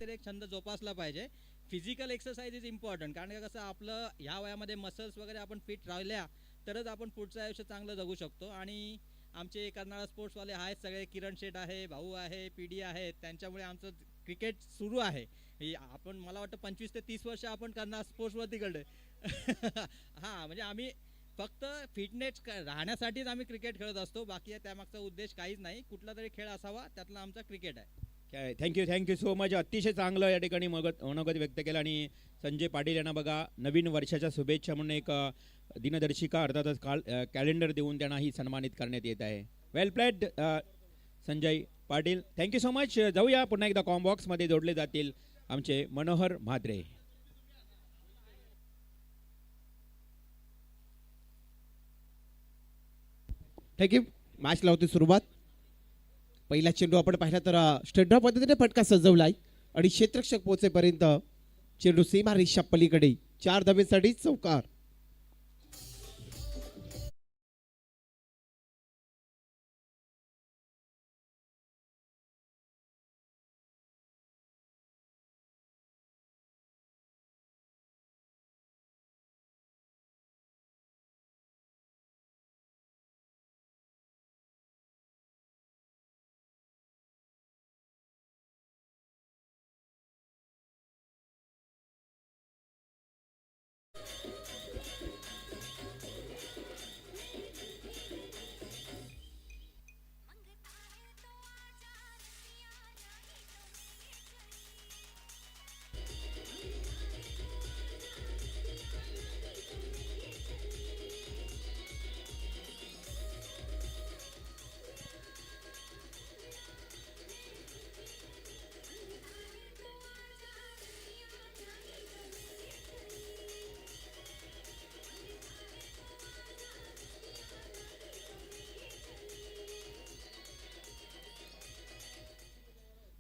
तरी एक छंद जोपासला पाहिजे. फिजिकल एक्सरसाइज इज इम्पॉर्टंट, कारण का कसं आपलं ह्या वयामध्ये मसल्स वगैरे आपण फिट राहिल्या तरच आपण पुढचं आयुष्य चांगलं जगू शकतो. आणि आमचे कर्नाळा स्पोर्ट्सवाले आहेत सगळे, किरण शेठ आहे, भाऊ आहे, पीडी आहेत, त्यांच्यामुळे आमचं क्रिकेट सुरू आहे. आपण मला वाटतं 25 ते 30 वर्ष आपण कर्नाळा स्पोर्ट्सवरती कडे हां, म्हणजे आम्ही फक्त फिटनेस राहण्यासाठीच आम्ही क्रिकेट खेळत असतो. बाकी त्यामागचा उद्देश काहीच नाही. कुठला तरी खेळ असावा, त्यातला आमचा क्रिकेट आहे. काय थँक्यू सो मच. अतिशय चांगलं या ठिकाणी मनोगत व्यक्त केलं. आणि संजय पाटील यांना बघा नवीन वर्षाच्या शुभेच्छा म्हणून एक दिनदर्शिका अर्थातच कॅलेंडर देऊन त्यांनाही सन्मानित करण्यात येत आहे. Well played Sanjay Patil, thank you so much. जाऊया पुन्हा एकदा कॉम्बॉक्समध्ये जोडले जातील आमचे मनोहर म्हात्रे. थँक्यू. मॅच लावते सुरुवात. पहिला चेंडू आपण पाहिला तर स्ट्रेट पद्धतीने फटका सजवलाय आणि क्षेत्ररक्षक पोहोचेपर्यंत चेंडू सीमा रेषा पलीकडे 4 धावेसाठी चौकार.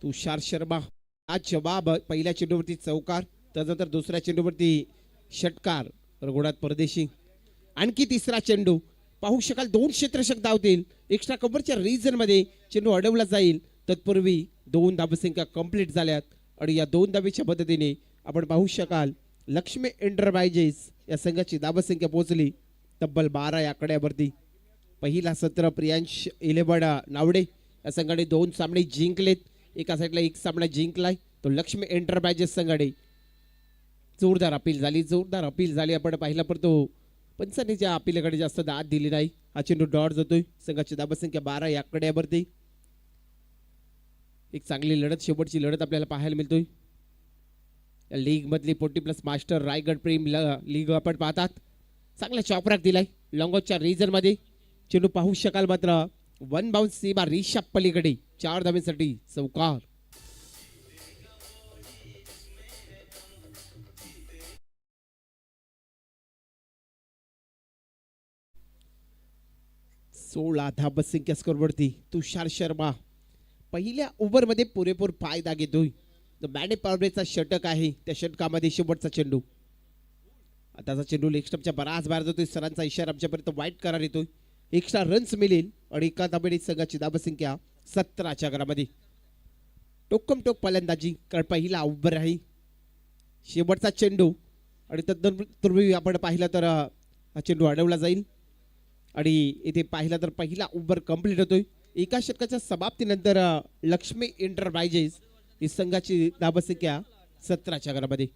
तुषार शर्मा आज जवाब. पहिल्या चेंडूवरती चौकार, त्यानंतर दुसऱ्या चेंडूवरती षटकार, गुणात परदेशी. आणखी तिसरा चेंडू पाहू शकाल. 2 क्षेत्ररक्षक धावतील. एक्स्ट्रा कव्हरच्या रिजन मध्ये चेंडू अडवला जाईल. तत्पूर्वी 2 धावसंख्या कंप्लीट झाल्यात आणि या 2 धावेच्या मदतीने आपण पाहू शकाल लक्ष्मी एंटरप्राइजेस या संघाची धावसंख्या पोहोचली तब्बल 12 या आकड्यावरती. पहिला सत्र प्रियांश 11 नावडे या संघाने 2 सामने जिंकलेत. एका साईडला 1 सामना जिंकलाय तो लक्ष्मी एंटरप्राइजेस संघाने. जोरदार अपील झाली. आपण पाहिला पण तो पंचांनीच्या अपीलकडे जास्त दाद दिली नाही. हा चेंडू डॉट जातोय. संघाची धावसंख्या 12 या आकड्यावरती. एक चांगली लढत, शेवटची लढत आपल्याला पाहायला मिळतोय. लीग मधली 40+ मास्टर रायगड प्रेम लीग आपण पाहतात. चांगला चॉपराक दिलाय लॉंगॉच्या रिजन मध्ये. चेंडू पाहू शकाल मात्र 1 बाउन्स सीमा रेषा पलीकडे 4 धावेसाठी चौकार. सोळा धावसंख्या स्कोरवरती तुषार शर्मा पहिल्या ओव्हरमध्ये पुरेपूर फायदा घेतोय. बॅडे पावरेचा षटक आहे, त्या षटकामध्ये शेवटचा चेंडू. आताचा चेंडू लेग स्टंपच्या बराच बाहेर जातोय. सरांचा इशारा आमच्यापर्यंत वाईट करार येतोय. एक्स्ट्रा रन्स मिळेल आणि एका धावेने संघाची धावसंख्या 17च्या घरामध्ये. टोकमटोक फलंदाजी कारण पहिला ओव्हर आहे, शेवटचा चेंडू आणि तत्पूर्वी आपण पाहिलं तर हा चेंडू अडवला जाईल. आणि इथे पाहिला तर पहिला ओव्हर कंप्लीट होतोय. एका षटकाच्या समाप्तीनंतर लक्ष्मी एंटरप्राइजेस ही संघाची धावसंख्या 17च्या घरामध्ये.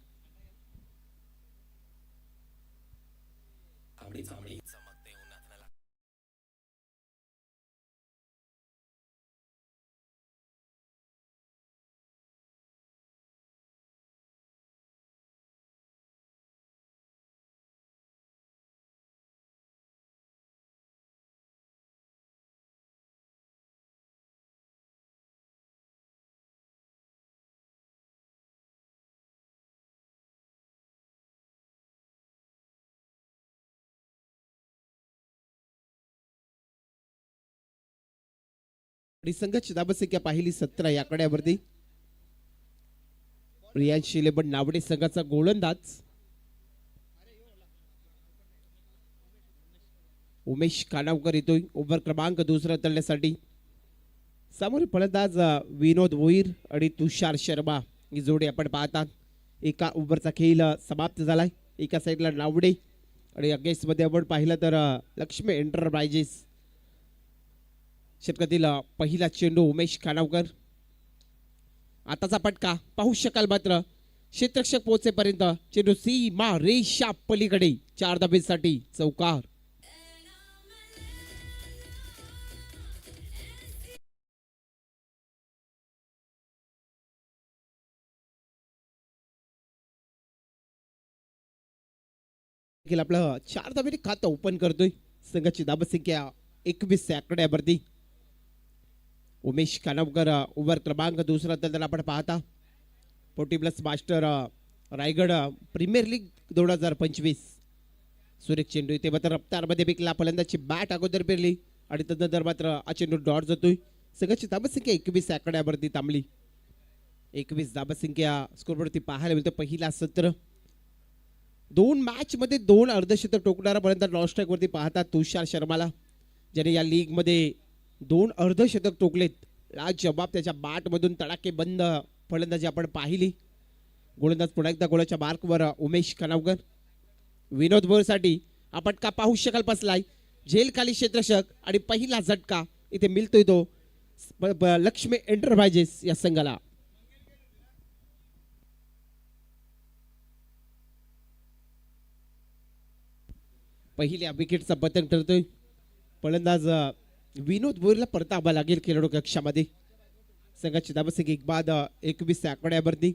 आणि संघाची धावसंख्या पाहिली 17 या आकड्यावरती. प्रियांश 11 नावडे संघाचा गोलंदाज. उमेश कानावकर येतोय ओव्हर क्रमांक 2 तळण्यासाठी. समोर फलंदाज विनोद भोईर आणि तुषार शर्मा ही जोडी आपण पाहतात. एका ओव्हरचा खेळ समाप्त झालाय. एका साईडला नावडे आणि अगेन्स्टमध्ये आपण पाहिलं तर लक्ष्मी एंटरप्राइजेस. षटकातील पहिला चेंडू उमेश खानावकर. आताचा फटका पाहू शकाल मात्र क्षेत्ररक्षक पोहोचेपर्यंत चेंडू सीमा रेषा पलीकडे 4 धाबेसाठी चौकार. आपलं 4 धाबेने खातं ओपन करतोय. संघाची धाबसंख्या 21 आकड्यावरती. उमेश खानावकर ओव्हर क्रमांक दुसरा तर आपण पाहता. 40+ मास्टर रायगड प्रीमियर लीग 2025. सुरेख चेंडू इथे मात्र रफ्तारमध्ये विकला. फलंदाची बॅट अगोदर पेरली आणि तदनंतर मात्र हा चेंडू डॉट जातोय. संघाची धाबसंख्या 21 आकड्यावरती थांबली. 21 धाबसंख्या स्कोरवरती पाहायला मिळतं. पहिला सत्र 2 मॅच मध्ये 2 अर्धशतक टोकणारा फलंदाज नॉनस्ट्राईक वरती पाहतात तुषार शर्माला, ज्याने या लीग मध्ये 2 अर्धशतक टोकलेत. जबाब त्याच्या बॅट मधून तडाके बंद फलंदाजी आपण पाहिली. गोलंदाज पुन्हा एकदा गोलाच्या मार्कवर उमेश खानावकर. विनोद बोरसाठी हा फटका पाहू शकाल बसलाय. झेल खाली क्षेत्ररक्षक आणि पहिला झटका इथे मिळतोय तो लक्ष्मी एंटरप्राइजेस या संघाला. पहिल्या विकेटचा पतंग ठरतोय. फलंदाज विनोद बोरला परतावा लागेल खेळाडू कक्षामध्ये. संघाची धाबसंख्या एक बाद 21 आकड्यावरती.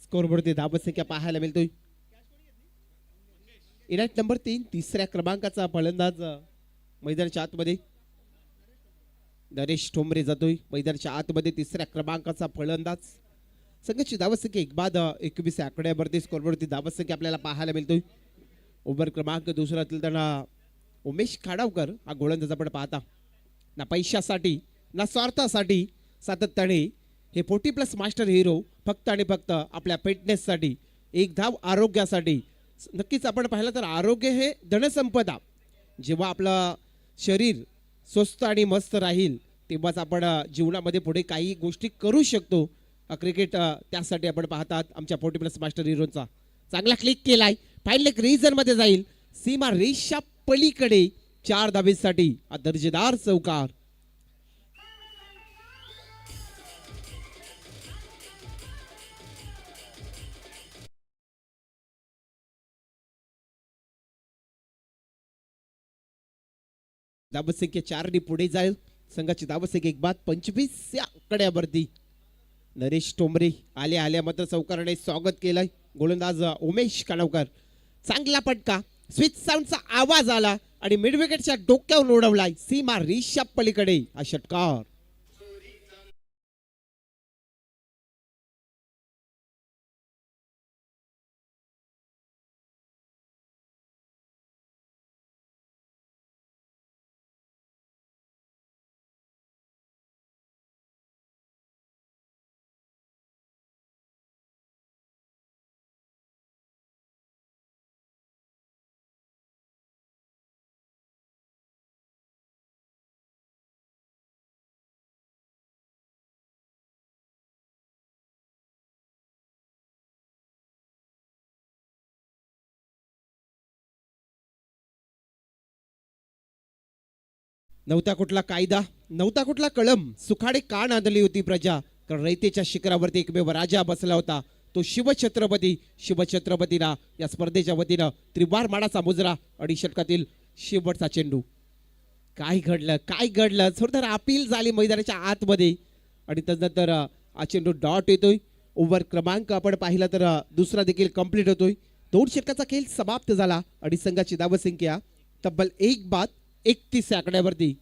स्कोरवरती धाबसंख्या पाहायला मिळतोय. इनायत नंबर 3 तिसऱ्या क्रमांकाचा फलंदाज मैदानाच्या आतमध्ये. नरेश ठोंबरे जातोय मैदानाच्या आतमध्ये. तिसऱ्या क्रमांकाचा फलंदाज. संघाची धाबसंख्या एक बाद 21 आकड्यावरती. स्कोरवरती धाबसंख्या आपल्याला पाहायला मिळतोय. ओव्हर क्रमांक दुसरा त्यांना उमेश खानावकर हा गोलंदाज आपण पाहता. ना पैशासाठी ना स्वार्थासाठी सातत्याने हे 40+ मास्टर हिरो फक्त आणि फक्त आपल्या फिटनेससाठी, एक धाव आरोग्यासाठी. नक्कीच आपण पाहिलं तर आरोग्य हे धनसंपदा. जेव्हा आपलं शरीर स्वस्थ आणि मस्त राहील तेव्हाच आपण जीवनामध्ये पुढे काही गोष्टी करू शकतो. क्रिकेट त्यासाठी आपण पाहतात आमच्या 40+ मास्टर हिरोचा. चांगला क्लिक केलाय. फाईल एक रीजन मध्ये जाईल. सीमा रेषा पलीकडे 4 धाबेसाठी हा दर्जेदार चौकार. धाबसंख्या 4 पुढे जाईल. संघाची धाबसंख्या एक बाद 25 या आकड्यावरती. नरेश टोंबरे आल्या मात्र चौकाराने स्वागत केलंय. गोलंदाज उमेश खानावकर. चांगला फटका. स्विच साऊंडचा आवाज आला आणि मिड विकेटच्या डोक्यावर उडवलाय. सीमा रेषा पलीकडे हा षटकार. नव्हता कुठला कायदा, नव्हता कुठला कळम. सुखाडे का नांदली होती प्रजा. कारण रयतेच्या शिखरावरती एकमेव राजा बसला होता, तो शिवछत्रपती. शिवछत्रपतीला या स्पर्धेच्या वतीनं त्रिवार मानाचा मुजरा आणि षटकातील शेवटचा चेंडू. काय घडलं थोडं अपील झाली मैदानाच्या आतमध्ये आणि त्यानंतर हा चेंडू डॉट येतोय. ओव्हर क्रमांक आपण पाहिला तर दुसरा देखील कंप्लीट होतोय. 2 षटकाचा खेळ समाप्त झाला आणि संघाची धावसंख्या तब्बल 1 बाद 31 आकड्यावरती.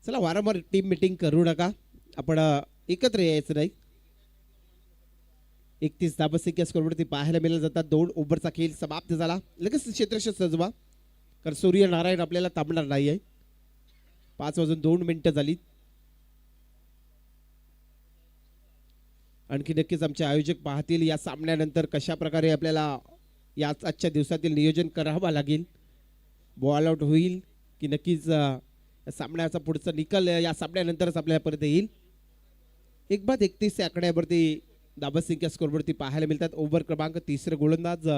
चला वारंवार टीम मीटिंग करू नका. आपण एकत्र यायचं नाही. 31 धाबसंख्या स्कोरवरती पाहायला मिळाल्या जातात. 2 ओव्हरचा खेळ समाप्त झाला. लगेच क्षेत्ररक्षक सजवा कारण सूर्यनारायण आपल्याला थांबणार नाही आहे. 5 वाजून 2 मिनिटं झाली. आणखी नक्कीच आमचे आयोजक पाहतील या सामन्यानंतर कशा प्रकारे आपल्याला या आजच्या दिवसातील नियोजन करावं लागेल, बॉल आउट होईल की नक्कीच या सामन्याचा पुढचा निकाल या सामन्यानंतरच आपल्यापर्यंत येईल. 1-31 या आकड्यावरती धाबसंख्या स्कोरवरती पाहायला मिळतात. ओव्हर क्रमांक 3 गोलंदाज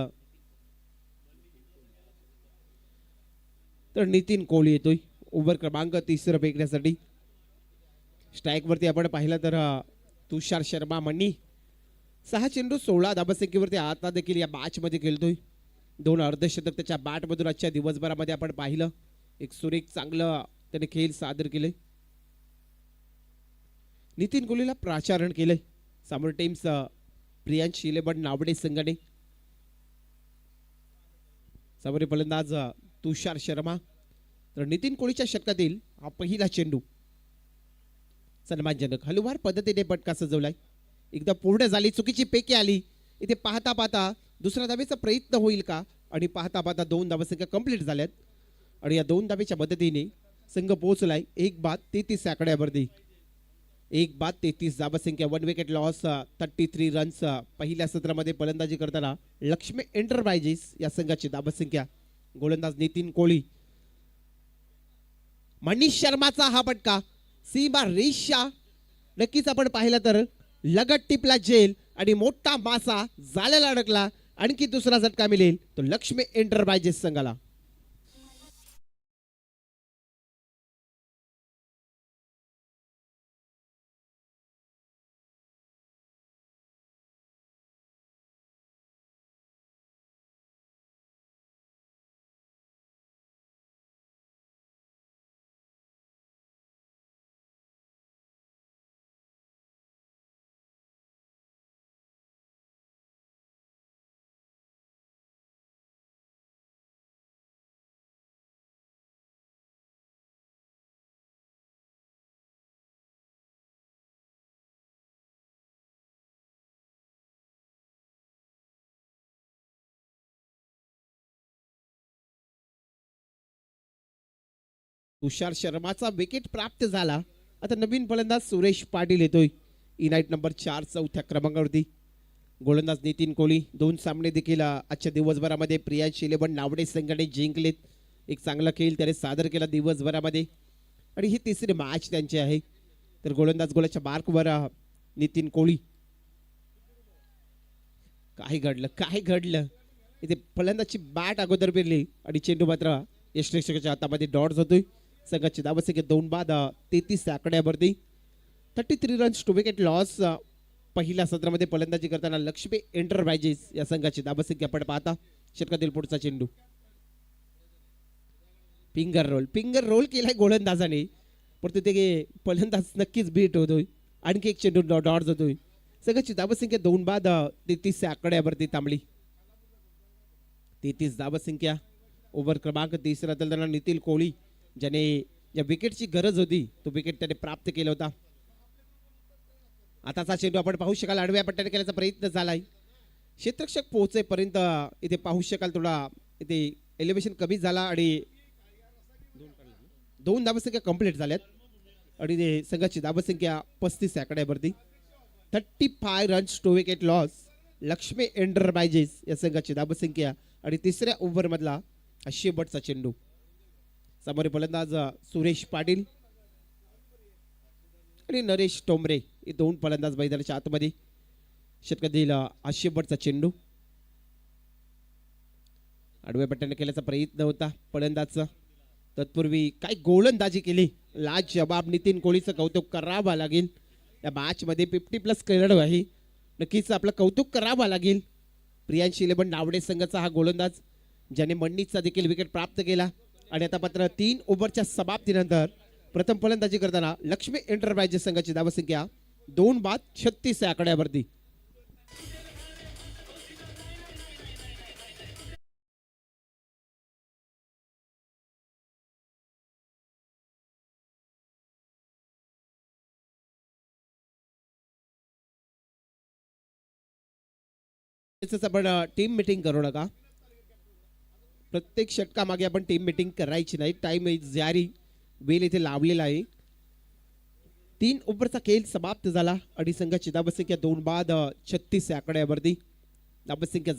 तर नितीन कोहली येतोय ओव्हर क्रमांक 3 फेकण्यासाठी. स्ट्राईक वरती आपण पाहिलं तर तुषार शर्मा मनी 6 चेंडू 16 धाबसंख्येवरती आता देखील या मॅच मध्ये खेळतोय. 2 अर्धशतक त्याच्या बॅटमधून आजच्या दिवसभरामध्ये आपण पाहिलं. एक सुरेख चांगलं त्याने खेळ सादर केले. नितीन कोहलीला प्राचारण केलंय समोर टीम्स प्रियांश इलेवन नावडे संघाने. समोर फलंदाज तुषार शर्मा. तर नितीन कोहलीच्या षटकातील हा पहिला चेंडू सन्मानजनक हलवार पद्धतीने पटका सजवलाय. एकदा पूर्ण झाली, चुकीची पेकी आली. इथे पाहता पाहता दुसऱ्या धावेचा प्रयत्न होईल का, आणि पाहता पाहता 2 धावसंख्या कंप्लीट झाल्यात आणि या 2 धावेच्या मदतीने संघ पोहोचलाय 1-33 आकड्यावरती. 1-33 धावसंख्या. 1 विकेट लॉस, 33 रन्स. पहिल्या सत्रामध्ये फलंदाजी करताना लक्ष्मी एंटरप्राइजेस या संघाची धावसंख्या. गोलंदाज नितीन कोहली. मनीष शर्माचा हा पटका सीमा रेषा नक्कीच आपण पाहिलं तर लगट टिपला जेल आणि मोठा मासा जाळ्याला अडकला. आणखी दुसरा झटका मिळेल तो लक्ष्मी एंटरप्राइजेस संघाला. तुषार शर्माचा विकेट प्राप्त झाला. आता नवीन फलंदाज सुरेश पाटील येतोय इनाईट नंबर 4 चौथ्या क्रमांकावरती. गोलंदाज नितीन कोहली. 2 सामने देखील आजच्या दिवसभरामध्ये प्रियांश इलेवन नावडे संघाने जिंकलेत. एक चांगला खेळ त्याने सादर केला दिवसभरामध्ये आणि ही तिसरी मॅच त्यांची आहे. तर गोलंदाज गोलाच्या मार्कवर नितीन कोहली. काय घडलं इथे फलंदाजची बॅट अगोदर फिरली आणि चेंडू मात्र यष्टीरक्षकाच्या हातामध्ये डॉट्स होतोय. संघाची धावसंख्या 2-33 आकड्यावरती. 33 रन्स 2 विकेट लॉस. पहिल्या सत्रामध्ये फलंदाजी करताना लक्ष्मी एंटरप्राइजेस या संघाची धावसंख्या आपण पाहता. षटकातील पुढचा चेंडू फिंगर रोल केलाय गोलंदाजाने, पण तिथे फलंदाज नक्कीच बीट होतोय. आणखी एक चेंडू डॉट्स होतोय. संघाची धावसंख्या 2-33 आकड्यावरती थांबली. 33 धावसंख्या. ओव्हर क्रमांक 3 तलदार नितीन कोहली ज्याने या विकेटची गरज होती तो विकेट त्याने प्राप्त केला होता. आताचा चेंडू आपण पाहू शकाल आडव्या पट्ट्याने केल्याचा प्रयत्न झालाय. क्षेत्ररक्षक पोहोचेपर्यंत इथे पाहू शकाल थोडा इथे एलिव्हेशन कमी झाला आणि 2 धावसंख्या कंप्लीट झाल्यात आणि संघाची धावसंख्या 35 आकड्यावरती. 35 runs 2 wicket loss. Lakshmi enterprises या संघाची धावसंख्या आणि तिसऱ्या ओव्हर मधला शेवटचा चेंडू. समोर फलंदाज सुरेश पाटील आणि नरेश टोमरे हे 2 फलंदाज मैदानाच्या आतमध्ये. षटकातील शेवटचा चेंडू आडव्या पट्ट्याने केल्याचा प्रयत्न होता फलंदाजचा. तत्पूर्वी काय गोलंदाजी केली. लाजवाब नितीन कोहलीचं कौतुक करावं लागेल. या मॅच मध्ये 50+ खेळाडू आहे, नक्कीच आपलं कौतुक करावं लागेल. प्रियांश इलेवन नावडे संघाचा हा गोलंदाज ज्याने मंडीचा देखील विकेट प्राप्त केला आणि आता मात्र 3 ओव्हरच्या समाप्तीनंतर प्रथम फलंदाजी करताना लक्ष्मी एंटरप्राइजेस संघाची धावसंख्या 2-36 आकड्यावरती. आपण टीम मीटिंग करू नका. प्रत्येक षटकामागे आपण टीम मीटिंग करायची नाही. टाइम इज जारी. वेल इथे लावलेला आहे. 3 ओव्हरचा खेळ समाप्त झाला आणि संघाची धावसंख्या 2 बाद 36 या आकड्यावरती. धावसंख्या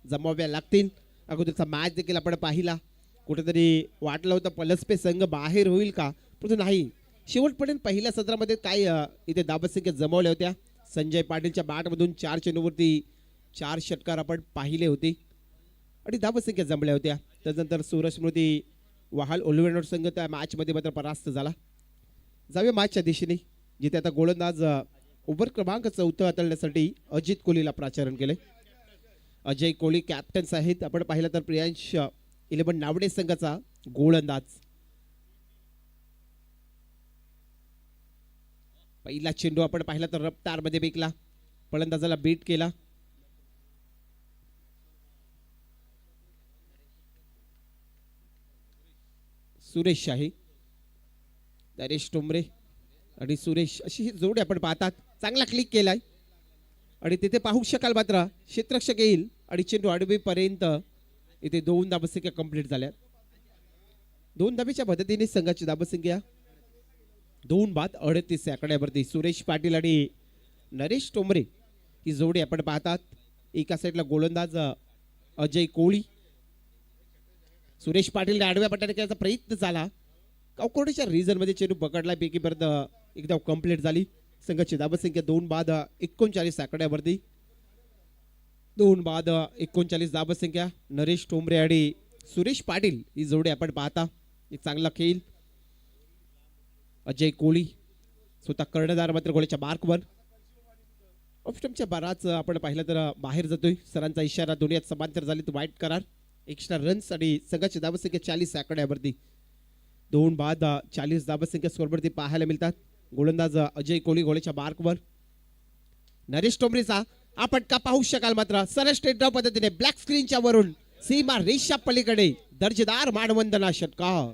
जमवाव्या लागतील. अगोदरचा मॅच देखील आपण पाहिला, कुठेतरी वाटलं होतं पलसपे संघ बाहेर होईल का, परंतु नाही. शेवटपर्यंत पहिल्या सत्रामध्ये काय इथे धावसंख्या जमवल्या होत्या. संजय पाटीलच्या बॅटमधून 4 चेंडूवरती 4 षटकार आपण पाहिले होते आणि धावसंख्या जमल्या होत्या. त्यानंतर सूरजस्मृती वहाल ओलवेनोर संघ त्या मॅचमध्ये मात्र परास्त झाला. जाऊया मॅचच्या दिशेने, जिथे आता गोलंदाज ओव्हर क्रमांक 14 हाताळण्यासाठी अजित कोहलीला प्राचारण केले. अजय कोहली कॅप्टन्स आहेत. आपण पाहिलं तर प्रियांश 11 नावडे संघाचा गोलंदाज. पहिला चेंडू आपण पाहिला तर रफ्तारमध्ये फेकला, फलंदाजाला बीट केला. सुरेश शाही, नरेश टोमरे आणि सुरेश अशी ही जोडी आपण पाहतात. चांगला क्लिक केलाय आणि तिथे पाहू शकाल मात्र क्षेत्ररक्षक येईल आणि चेंडू आडवीपर्यंत इथे 2 धावसंख्या कंप्लीट झाल्या. 2 धावेच्या मदतीने संघाची धावसंख्या 2 बाद 38 या आकड्यावरती. सुरेश पाटील आणि नरेश टोमरे ही जोडी आपण पाहतात. एका साईडला गोलंदाज अजय कोहली. सुरेश पाटील आडव्या पट्ट्याने खेळायचा प्रयत्न झाला, कावकोडीच्या रिझनमध्ये चेंडू पकडला, पैकी परत एकदा कंप्लीट झाली. संघाची धावसंख्या 2 बाद 39 आकड्यावरती. 2 बाद 39 धावसंख्या. नरेश टोमरे आणि सुरेश पाटील ही जोडी आपण पाहता. एक चांगला खेळ. अजय कोहली स्वतः कर्णधार मात्र गोळीच्या मार्कवर. ऑफस्टमच्या बाराच आपण पाहिलं तर बाहेर जातोय. सरांचा इशारा, दोन्हीत समांतर झाली तर वाईट करार. एक्स्ट्रा रन्स आणि संघाची धावसंख्या 40 आकड्यावरती. 2 बाद 40 धावसंख्या स्कोरवरती पाहायला मिळतात. गोलंदाज अजय कोहली गोळीच्या मार्कवर. नरेश टोमरेचा आपण का पाहू शकाल मात्र सरळ स्ट्रेट ड्रॉप पद्धतीने ब्लॅक स्क्रीनच्या वरून सीमा रेषा पलीकडे दर्जेदार मानवंदना षटकार.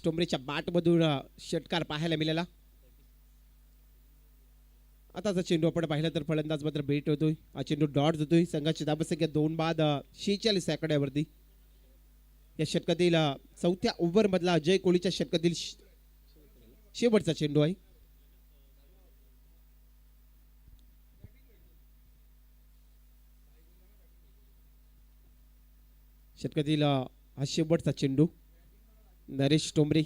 टोमरेच्या बॅटमधून षटकार पाहायला मिळाला. आताचा चेंडू आपण पाहिला तर फलंदाज मात्र बेट होतोय. हा चेंडू डॉट होतोय. संघाची धावसंख्या 2 बाद 46 आकड्यावरती. या षटकातील 4थ्या ओव्हर मधला अजय कोहलीच्या षटकातील शेवटचा चेंडू आहे. षटकातील हा शेवटचा चेंडू. नरेश टोमरे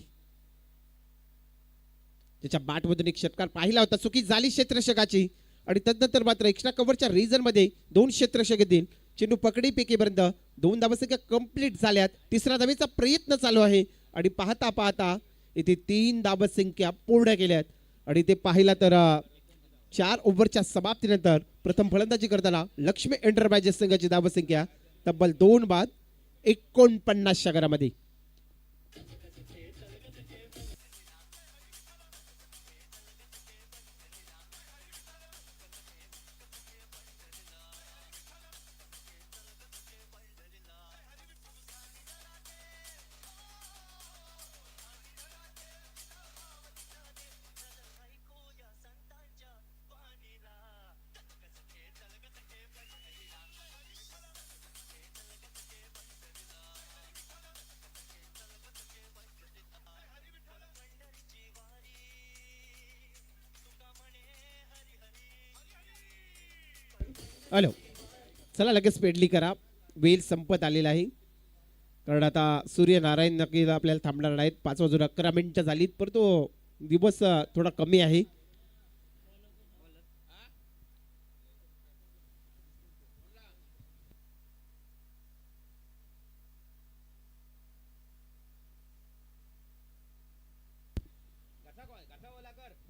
त्याच्या बॅटमधून एक षटकार पाहिला होता, चुकी झाली क्षेत्ररक्षकाची आणि तदनंतर मात्र एक्स्ट्रा कव्हरच्या रिझन मध्ये 2 क्षेत्ररक्षक येतील. चेंडू पकडी पेकीपर्यंत 2 धावसंख्या कंप्लीट झाल्यात. तिसऱ्या धावेचा प्रयत्न चालू आहे आणि पाहता पाहता इथे 3 धावसंख्या पूर्ण केल्यात. आणि ते पाहिला तर 4 ओव्हरच्या समाप्तीनंतर प्रथम फलंदाजी करताना लक्ष्मी एंटरप्राइजेस संघाची धावसंख्या तब्बल 2 बाद 49 षटकारामध्ये. हॅलो, चला लगेच पेडली करा, वेळ संपत आलेला आहे. कारण आता सूर्यनारायण नक्की आपल्याला थांबणार नाहीत. 5:11 झालीत, परंतु दिवस थोडा कमी आहे.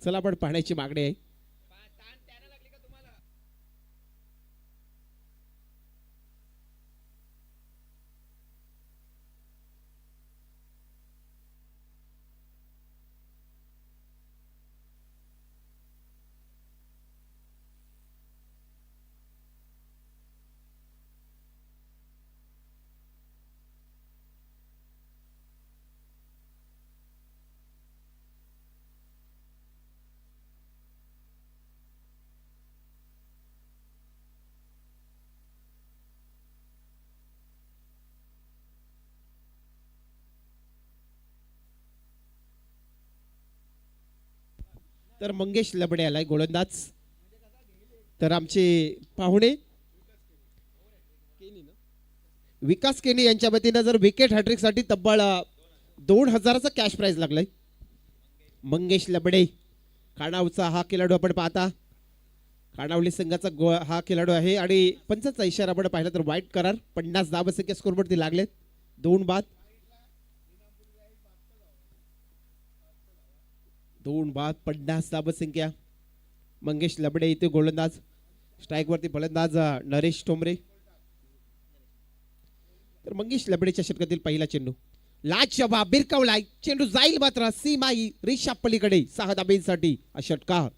चला आपण पाहण्याची मागणी आहे. तर मंगेश लबडे आलाय गोलंदाज. तर आमचे पाहुणे विकास केनी यांच्या वतीनं जर विकेट हॅट्रिक साठी तब्बल 2000चा कॅश प्राइज लागलाय. मंगेश लबडे खाणावचा हा खेळाडू आपण पाहता. खाणावली संघाचा हा खेळाडू आहे आणि पंचाचा इशारा आपण पाहिला तर वाईट करार. 50 धावसंख्या स्कोरवरती लागलेत. 2 बाद 50 धावसंख्या. मंगेश लबडे इथे गोलंदाज. स्ट्राईक वरती फलंदाज नरेश टोमरे. तर मंगेश लबडेच्या षटकातील पहिला चेंडू लाजवाब बिरकवलाय. चेंडू जाईल मात्र सीमाई रिषा पलीकडे 6 धाबेसाठी हा षटकार.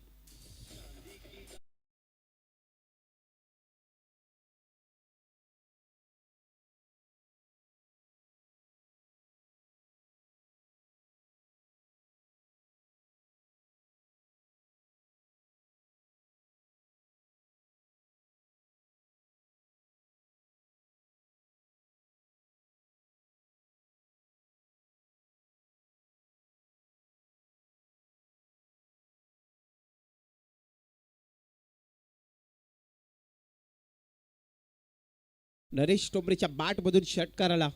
नरेश टोमरेच्या बॅट मधून षटकार आला.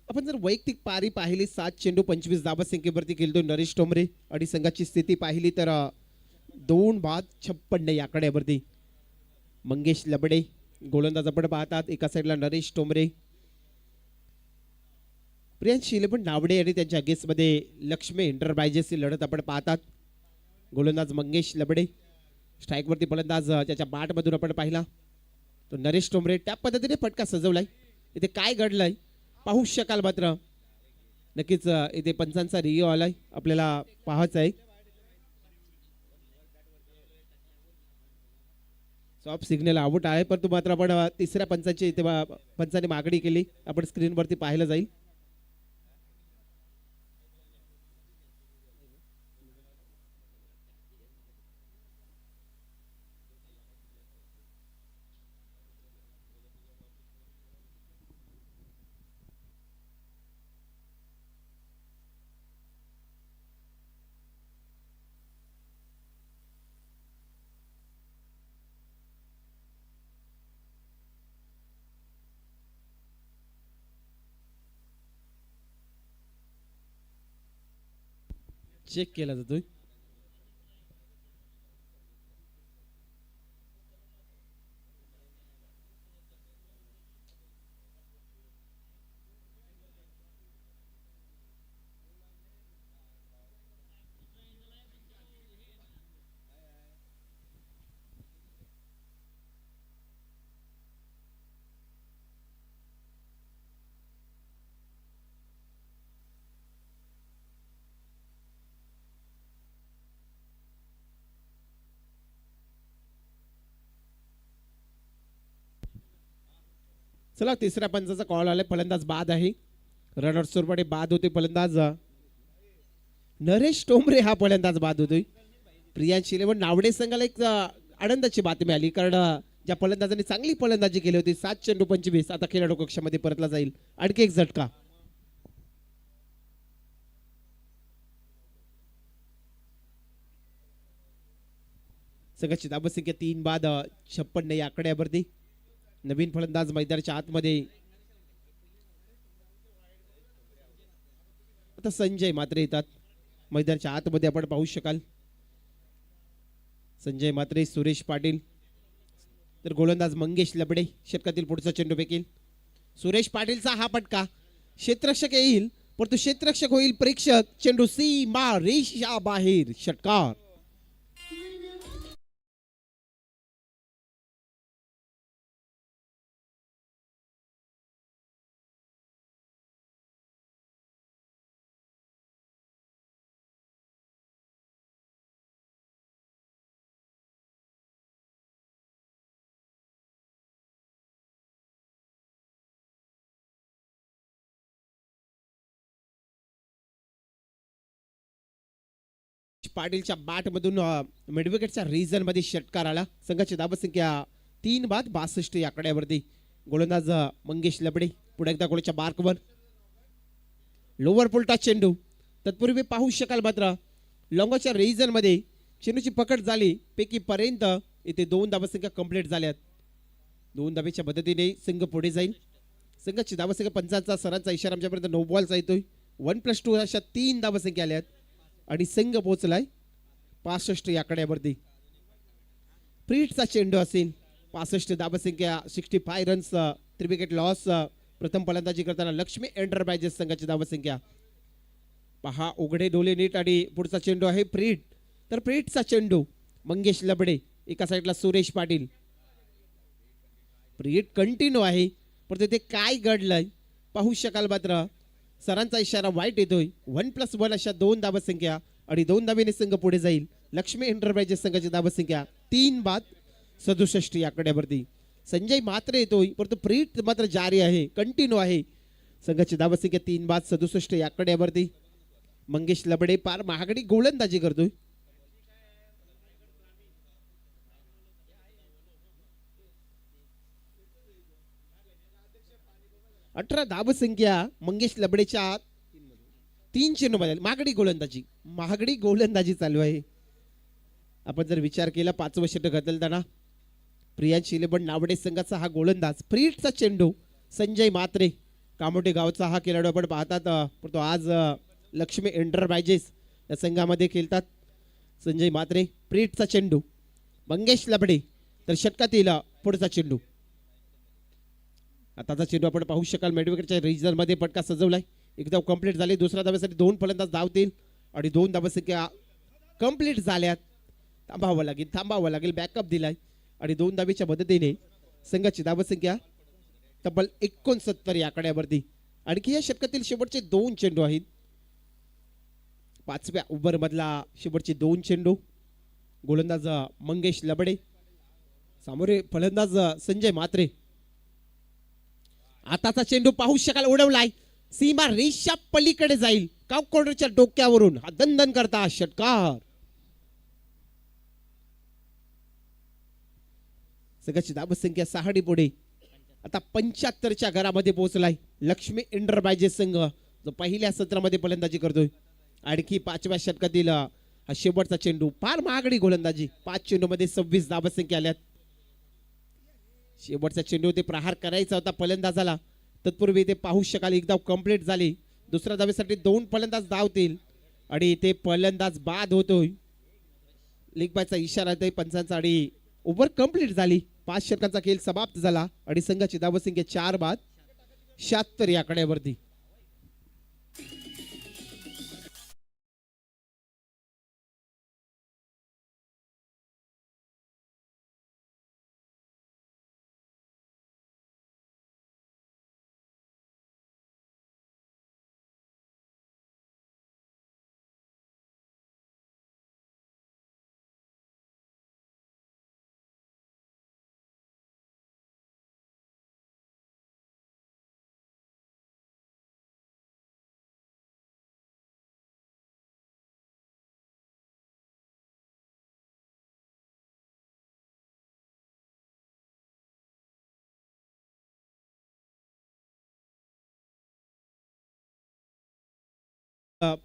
आपण जर वैयक्तिक पारी पाहिली 7 चेंडू 25 धावसंख्येवरती खेळतो नरेश टोमरे आणि संघाची स्थिती पाहिली तर 2 बाद 56 या आकड्यावरती. मंगेश लबडे गोलंदाज आपण पाहतात. एका साईडला नरेश टोमरे. प्रियांश शिलेपण नावडे आणि त्यांच्या अगेन्स्टमध्ये लक्ष्मी एंटरप्राइजेसची लढत आपण पाहतात. गोलंदाज मंगेश लबडे. स्ट्राईकवरती फलंदाज त्याच्या बॅटमधून आपण पाहिला तो नरेश टोमरे. त्या पद्धतीने फटका सजवलाय. इथे काय घडलंय पाहू शकाल मात्र. नक्कीच इथे पंचांचा रिओ आलाय आपल्याला पाहायचं आहे. सॉफ्ट सिग्नल आउट आहे परंतु मात्र आपण तिसऱ्या पंचाची इथे पंचाने मागणी केली. आपण स्क्रीनवरती पाहिलं जाईल. चेक केला जातोय. चला तिसऱ्या पंचाचा कॉल आलाय. फलंदाज बाद आहे. रनआउट स्वरूपाने बाद होते फलंदाज नरेश टोमरे. हा फलंदाज बाद होतोय. प्रियांश इलेव्हन नावडे संघाला एक आनंदाची बातमी आली कारण ज्या फलंदाजांनी चांगली फलंदाजी केली होती 7 चेंडू 25 आता खेळाडू कक्षामध्ये परतला जाईल. आणखी एक झटका. संघाची धावसंख्या 3 बाद 56 या आकड्यावरती. नवीन फलंदाज मैदानाच्या आतमध्ये आता संजय मात्रे येतात. मैदानाच्या आतमध्ये आपण पाहू शकाल संजय मात्रे सुरेश पाटील. तर गोलंदाज मंगेश लबडे. षटकातील पुढचा चेंडू फेकेल. सुरेश पाटीलचा हा फटका क्षेत्ररक्षक येईल परंतु क्षेत्ररक्षक होईल प्रेक्षक. चेंडू सीमा रेषा बाहेर षटकार. पाटीलच्या बॅट मधून मिडविकेटच्या रिजन मध्ये षटकार आला. संघाची धावसंख्या 3 बाद 62 या आकड्यावरती. गोलंदाज मंगेश लबडे. पुढे एकदा गोलच्या मार्कवर लोअर पुलटा चेंडू. तत्पूर्वी पाहू शकाल मात्र लॉंगच्या रिजन मध्ये चेंडूची पकड झाली पैकी पर्यंत इथे 2 धावसंख्या कंप्लीट झाल्यात. 2 धावेच्या मदतीने संघ पुढे जाईल. संघाची धावसंख्या पंचांचा सरांचा इशारा आमच्यापर्यंत नो बॉलचा येतोय. 1+2 अशा 3 धावसंख्या आल्यात आणि संघ पोहोचलाय 65 या आकड्यावरती. प्रीटचा चेंडू असेल. 65 धावसंख्या, 65 रन्स, 3 विकेट लॉस. प्रथम फलंदाजी करताना लक्ष्मी एंटरप्राइजेस संघाची धावसंख्या पहा उघडे डोले नीट. आणि पुढचा चेंडू आहे प्रीट. तर प्रीटचा चेंडू मंगेश लबडे, एका साईडला सुरेश पाटील. प्रीट कंटिन्यू आहे पण तिथे काय घडलंय पाहू शकाल. मात्र सरांचा इशारा वाईट येतोय. 1+1 अशा 2 धावसंख्या आणि 2 धावेने संघ पुढे जाईल. लक्ष्मी एंटरप्राइजेस संघाची धावसंख्या 3/67 या आकड्यावरती. संजय मात्र येतोय परंतु प्रीट मात्र जारी आहे, कंटिन्यू आहे. संघाची धावसंख्या 3/67 या आकड्यावरती. मंगेश लबडे पार महागडी गोलंदाजी करतोय. 18 धावसंख्या मंगेश लबडेच्या 3 चेंडूमध्ये महागडी गोलंदाजी चालू आहे. आपण जर विचार केला 5वं षटक घालताना प्रियांश इलेबन नावडे संघाचा हा गोलंदाज. प्रीटचा चेंडू संजय मात्रे, कामोटे गावचा हा खेळाडू आपण पाहतात. तो आज लक्ष्मी एंटरप्राइजेस या संघामध्ये खेळतात. संजय मात्रे. प्रीटचा चेंडू मंगेश लबडे. तर षटकातील पुढचा चेंडू. आताचा चेंडू आपण पाहू शकाल. मेडविकेटच्या रिजनमध्ये पटका सजवलाय. एक धाव कंप्लीट झाली. दुसऱ्या धावेसाठी 2 फलंदाज धावतील आणि 2 धावसंख्या कंप्लीट झाल्यात. थांबावं लागेल. बॅकअप दिलाय आणि 2 धावेच्या मदतीने संघाची धावसंख्या तब्बल 69 या आकड्यावरती. आणखी या षटकातील शेवटचे 2 चेंडू आहेत. 5व्या ओव्हर मधला शेवटचे 2 चेंडू. गोलंदाज मंगेश लबडे, सामोरे फलंदाज संजय मात्रे. आताचा चेंडू पाहू शकाल उडवलाय. सीमा रेषा पलीकडे जाईल. काव कॉर्नरच्या डोक्यावरून हा दणदण करता षटकार. संघाची धावसंख्या 6 पुढे आता 75च्या घरामध्ये पोहोचलाय. लक्ष्मी एंटरप्राइजेस संघ जो पहिल्या सत्रामध्ये फलंदाजी करतोय. आणखी 5व्या षटकातील हा शेवटचा चेंडू. फार महागडी गोलंदाजी. 5 चेंडूमध्ये 26 धावसंख्या आल्यात. शेवटचा चेंडू ते प्रहार करायचा होता फलंदाजाला. तत्पूर्वी ते पाहू शकाल एक धाव कंप्लीट झाली. दुसऱ्या धावेसाठी 2 फलंदाज धावतील आणि ते फलंदाज बाद होतोय. लीग बायचा इशारा आहे पंचांचा आणि ओव्हर कंप्लीट झाली. 5 षटकांचा खेळ समाप्त झाला आणि संघाची धावसंख्या 4/76 या आकड्यावरती.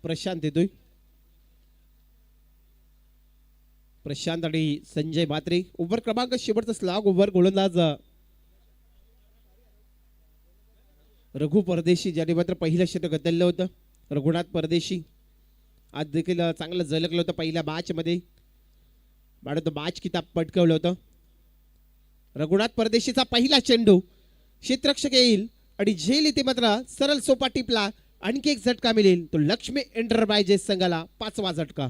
प्रशांत येतोय. प्रशांत आणि संजय मात्रे. ओव्हर क्रमांक शेवटचा स्लॉग ओव्हर. गोलंदाज रघु परदेशी ज्याने मात्र पहिलं षटक गदललं होतं. रघुनाथ परदेशी आज देखील चांगलं झलकलं होतं पहिल्या मॅच मध्ये. तो मॅच किताब पटकवलं होतं. रघुनाथ परदेशीचा पहिला चेंडू क्षेत्ररक्षक येईल आणि झेल इथे मात्र सरळ सोपा टिपला. आणखी एक झटका मिळेल. तो लक्ष्मी एंटरप्राइजेस संघाला 5वा झटका.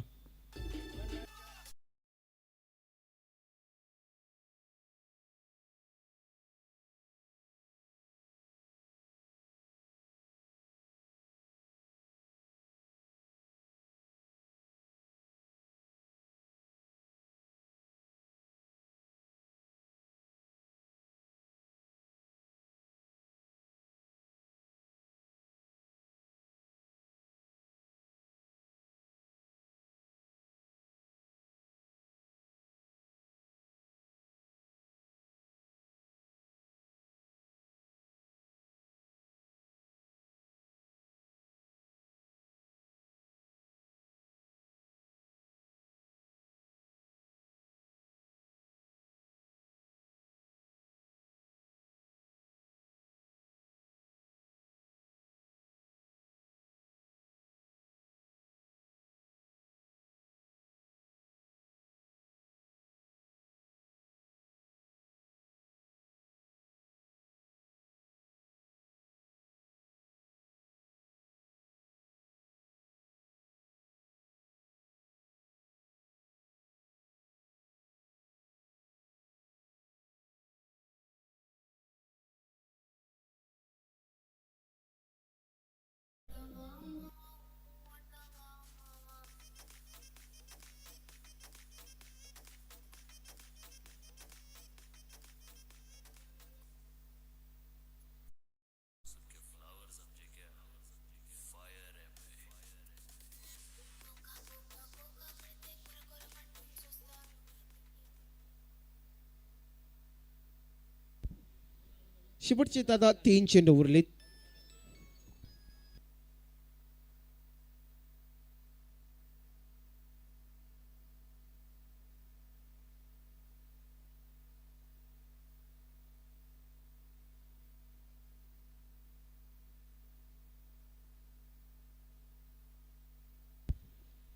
शेवटचे आता 3 चेंडू उरलेत.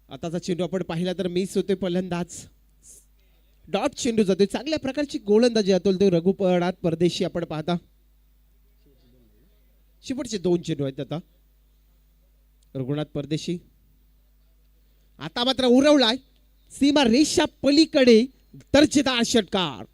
आताचा चेंडू आपण पाहिला तर मिस होते फलंदाज. डॉट चेंडू जातोय. चांगल्या प्रकारची गोलंदाजी अतुल ते रघुपडात परदेशी आपण पाहता. शेवटचे 2 चेंडू आहेत आता रघुनाथ परदेशी. आता मात्र उरवलाय सीमा रेषा पलीकडे दर्जेदार षटकार.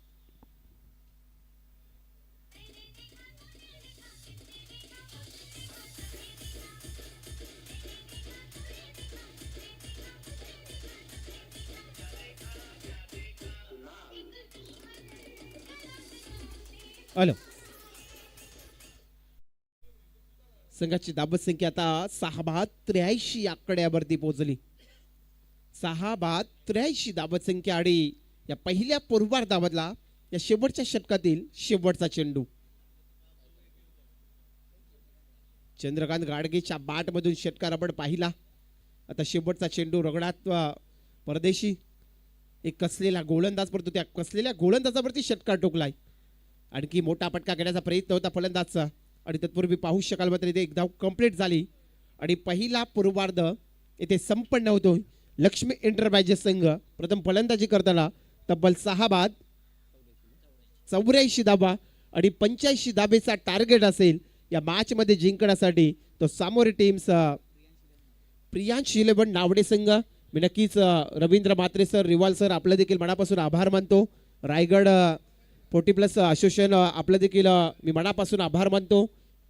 हॅलो संघाची धाबत संख्या आता 6/83 आकड्यावरती पोहोचली. 6/83 धाबत संख्या आणि या पहिल्या पूर्वार्धामधला या शेवटच्या षटकातील शेवटचा चेंडू. चंद्रकांत गाडगेच्या बॅट मधून षटकार आपण पाहिला. आता शेवटचा चेंडू रघुनाथ परदेशी एक कसलेला गोलंदाज परंतु त्या कसलेल्या गोलंदाजावरती षटकार टोकलाय. आणखी मोठा फटका घेण्याचा प्रयत्न होता फलंदाजचा आणि तत्पूर्वी पाहू शकाल मात्र इथे एक धाव कंप्लीट झाली आणि पहिला पूर्वार्ध इथे संपन्न होतो. लक्ष्मी एंटरप्राइजेस संघ प्रथम फलंदाजी करताना तब्बल 6/84 धावा आणि 85 धाबेचा टार्गेट असेल या मॅच मध्ये जिंकण्यासाठी. तो सामोरे टीम्स प्रियांश 11 नावडे संघ. मी नक्कीच रवींद्र म्हात्रे सर, रिवाल सर आपलं देखील मनापासून आभार मानतो. रायगड 40+ असोसिएशन आपलं देखील मी मनापासून आभार मानतो.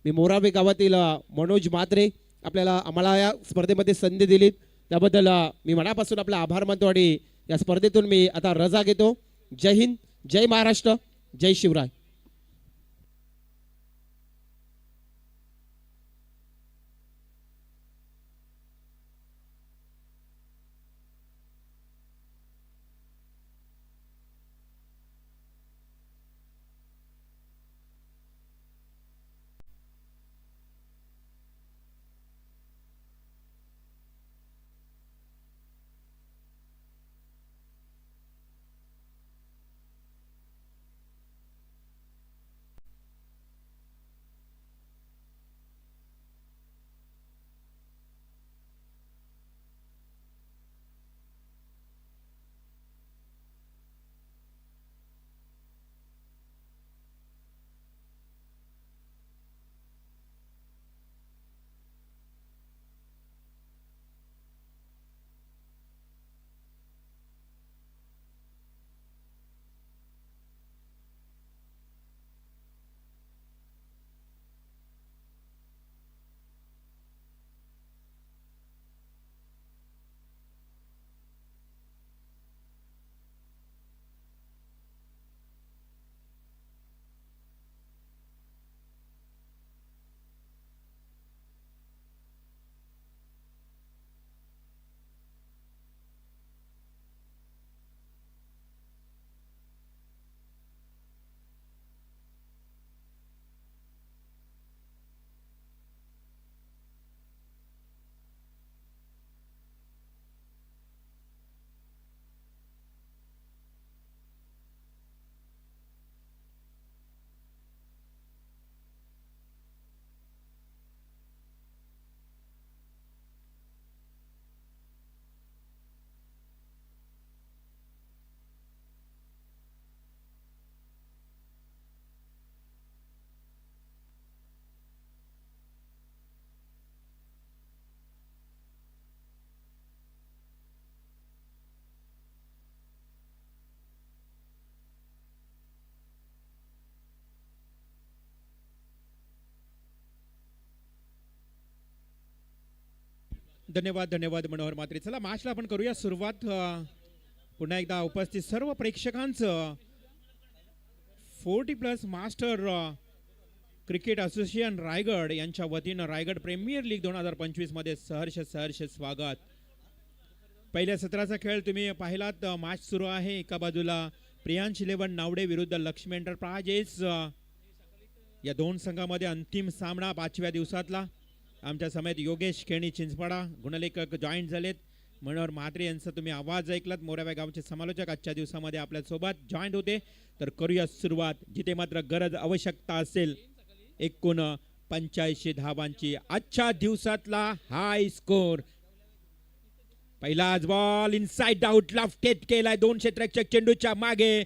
मी मोरावे गावातील मनोज म्हात्रे आम्हाला या स्पर्धेमध्ये संधी दिलीत त्याबद्दल मी मनापासून आपला आभार मानतो आणि या स्पर्धेतून मी आता रजा घेतो. जय हिंद, जय महाराष्ट्र, जय शिवराय. धन्यवाद मनोहर म्हात्रे. चला मॅचला आपण करूया सुरुवात. पुन्हा एकदा उपस्थित सर्व प्रेक्षकांचं 40+ मास्टर क्रिकेट असोसिएशन रायगड यांच्या वतीनं रायगड प्रीमियर लीग 2025 मध्ये सहर्ष स्वागत. पहिल्या सत्राचा खेळ तुम्ही पाहिलात. मॅच सुरू आहे. एका बाजूला प्रियांश 11 नावडे विरुद्ध लक्ष्मी एंटरप्राइजेस. या दोन संघामध्ये अंतिम सामना 5व्या दिवसातला. आमच्या समेत योगेश खेणी चिंचपाडा गुणलेखक जॉईंट झालेत. मनोहर म्हात्रे यांचा तुम्ही आवाज ऐकलात. मोराव्या गावचे समालोचक आजच्या दिवसामध्ये आपल्यासोबत जॉईंट होते. तर करूया सुरुवात, जिथे मात्र गरज आवश्यकता असेल एकूण 85 धावांची. आजच्या दिवसातला हाय स्कोर. पहिलाच बॉल इनसाइड आउट लेफ्ट केलाय 2 क्षेत्ररक्षक चेंडूच्या मागे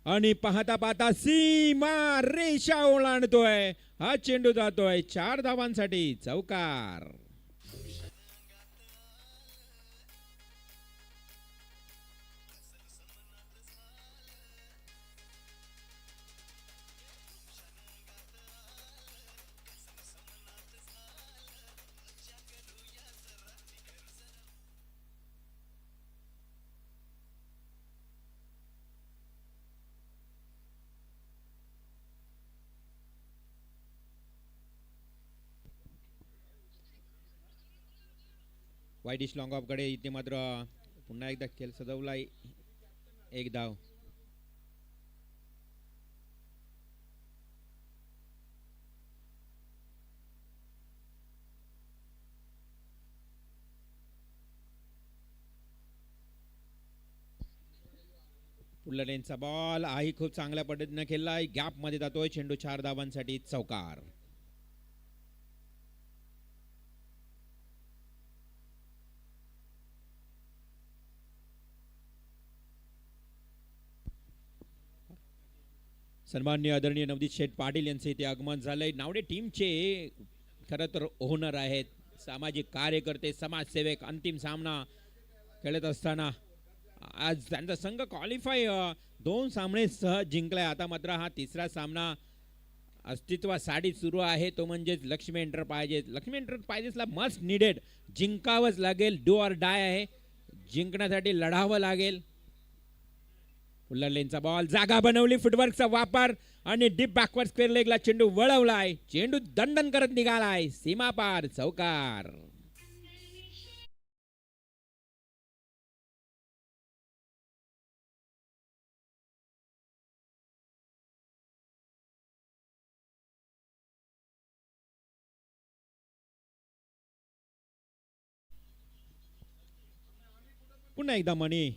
आणि पाहता पाहता सीमा रेषा ओलांडतोय. हा चेंडू जातोय 4 धावांसाठी चौकार. वाईडिश लॉंग ऑफ कडे इथे मात्र पुन्हा एकदा खेळ सजवलाय. 1 धाव. पुढल्या लेनचा बॉल आही खूप चांगल्या पद्धतीने खेळलाय. गॅप मध्ये जातोय चेंडू 4 धावांसाठी चौकार. सन्माननीय आदरणीय नवदीप शेठ पाटील यांचे इथे आगमन झालंय. नावडे टीमचे खरं तर ओनर आहेत, सामाजिक कार्यकर्ते, समाजसेवक. अंतिम सामना खेळत असताना आज त्यांचा संघ क्वालिफाय 2 सामने सहज जिंकलाय. आता मात्र हा 3रा सामना अस्तित्वासाठी सुरू आहे, तो म्हणजे लक्ष्मी एंटरप्राइजेस. लक्ष्मी एंटरप्राइजेसला मस्ट निडेड जिंकावंच लागेल. डू ऑर डाय आहे, जिंकण्यासाठी लढावं लागेल. पुढल्या लेनचा बॉल जागा बनवली, फुटवर्कचा वापर आणि डीप बॅकवर्ड स्क्वेअर लेगला चेंडू वळवलाय. चेंडू दंडन करत निघालाय सीमा पार चौकार. पुन्हा एकदा मणी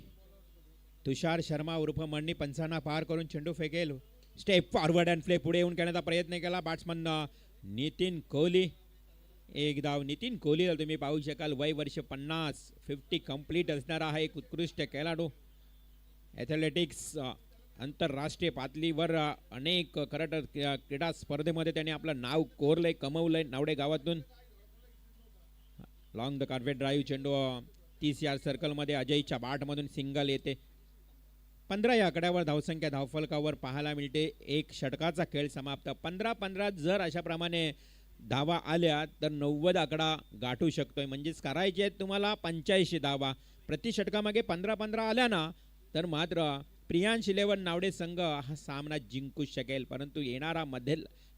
तुषार शर्मा उर्फ मणी पंचांना पार करून चेंडू फेकेल. स्टेप फॉरवर्ड अँड प्ले पुढे येऊन खेळण्याचा प्रयत्न केला बॅट्समन नितीन कोहली. 1 धाव. नितीन कोहलीला तुम्ही पाहू शकाल, वय वर्ष 50 कंप्लीट असणारा हा एक उत्कृष्ट खेळाडू. ॲथलेटिक्स आंतरराष्ट्रीय पातळीवर अनेक क्रीडा स्पर्धेमध्ये त्याने आपलं नाव कोरलंय, कमवलंय. नावडे गावातून लॉंग द कार्पेट ड्राईव्ह चेंडू 30 यार्ड सर्कलमध्ये अजयच्या बॅटमधून सिंगल येते. 15 या आकड्यावर धावसंख्या धावफलकावर पाहायला मिळते. 1 षटकाचा खेळ समाप्त. 15-15 जर अशाप्रमाणे धावा आल्या तर 90 आकडा गाठू शकतोय. म्हणजेच करायचे आहेत तुम्हाला 85 धावा. प्रति षटकामागे 15-15 आल्या ना तर मात्र प्रियांश 11 नावडे संघ हा सामना जिंकू शकेल. परंतु येणारा मध्ये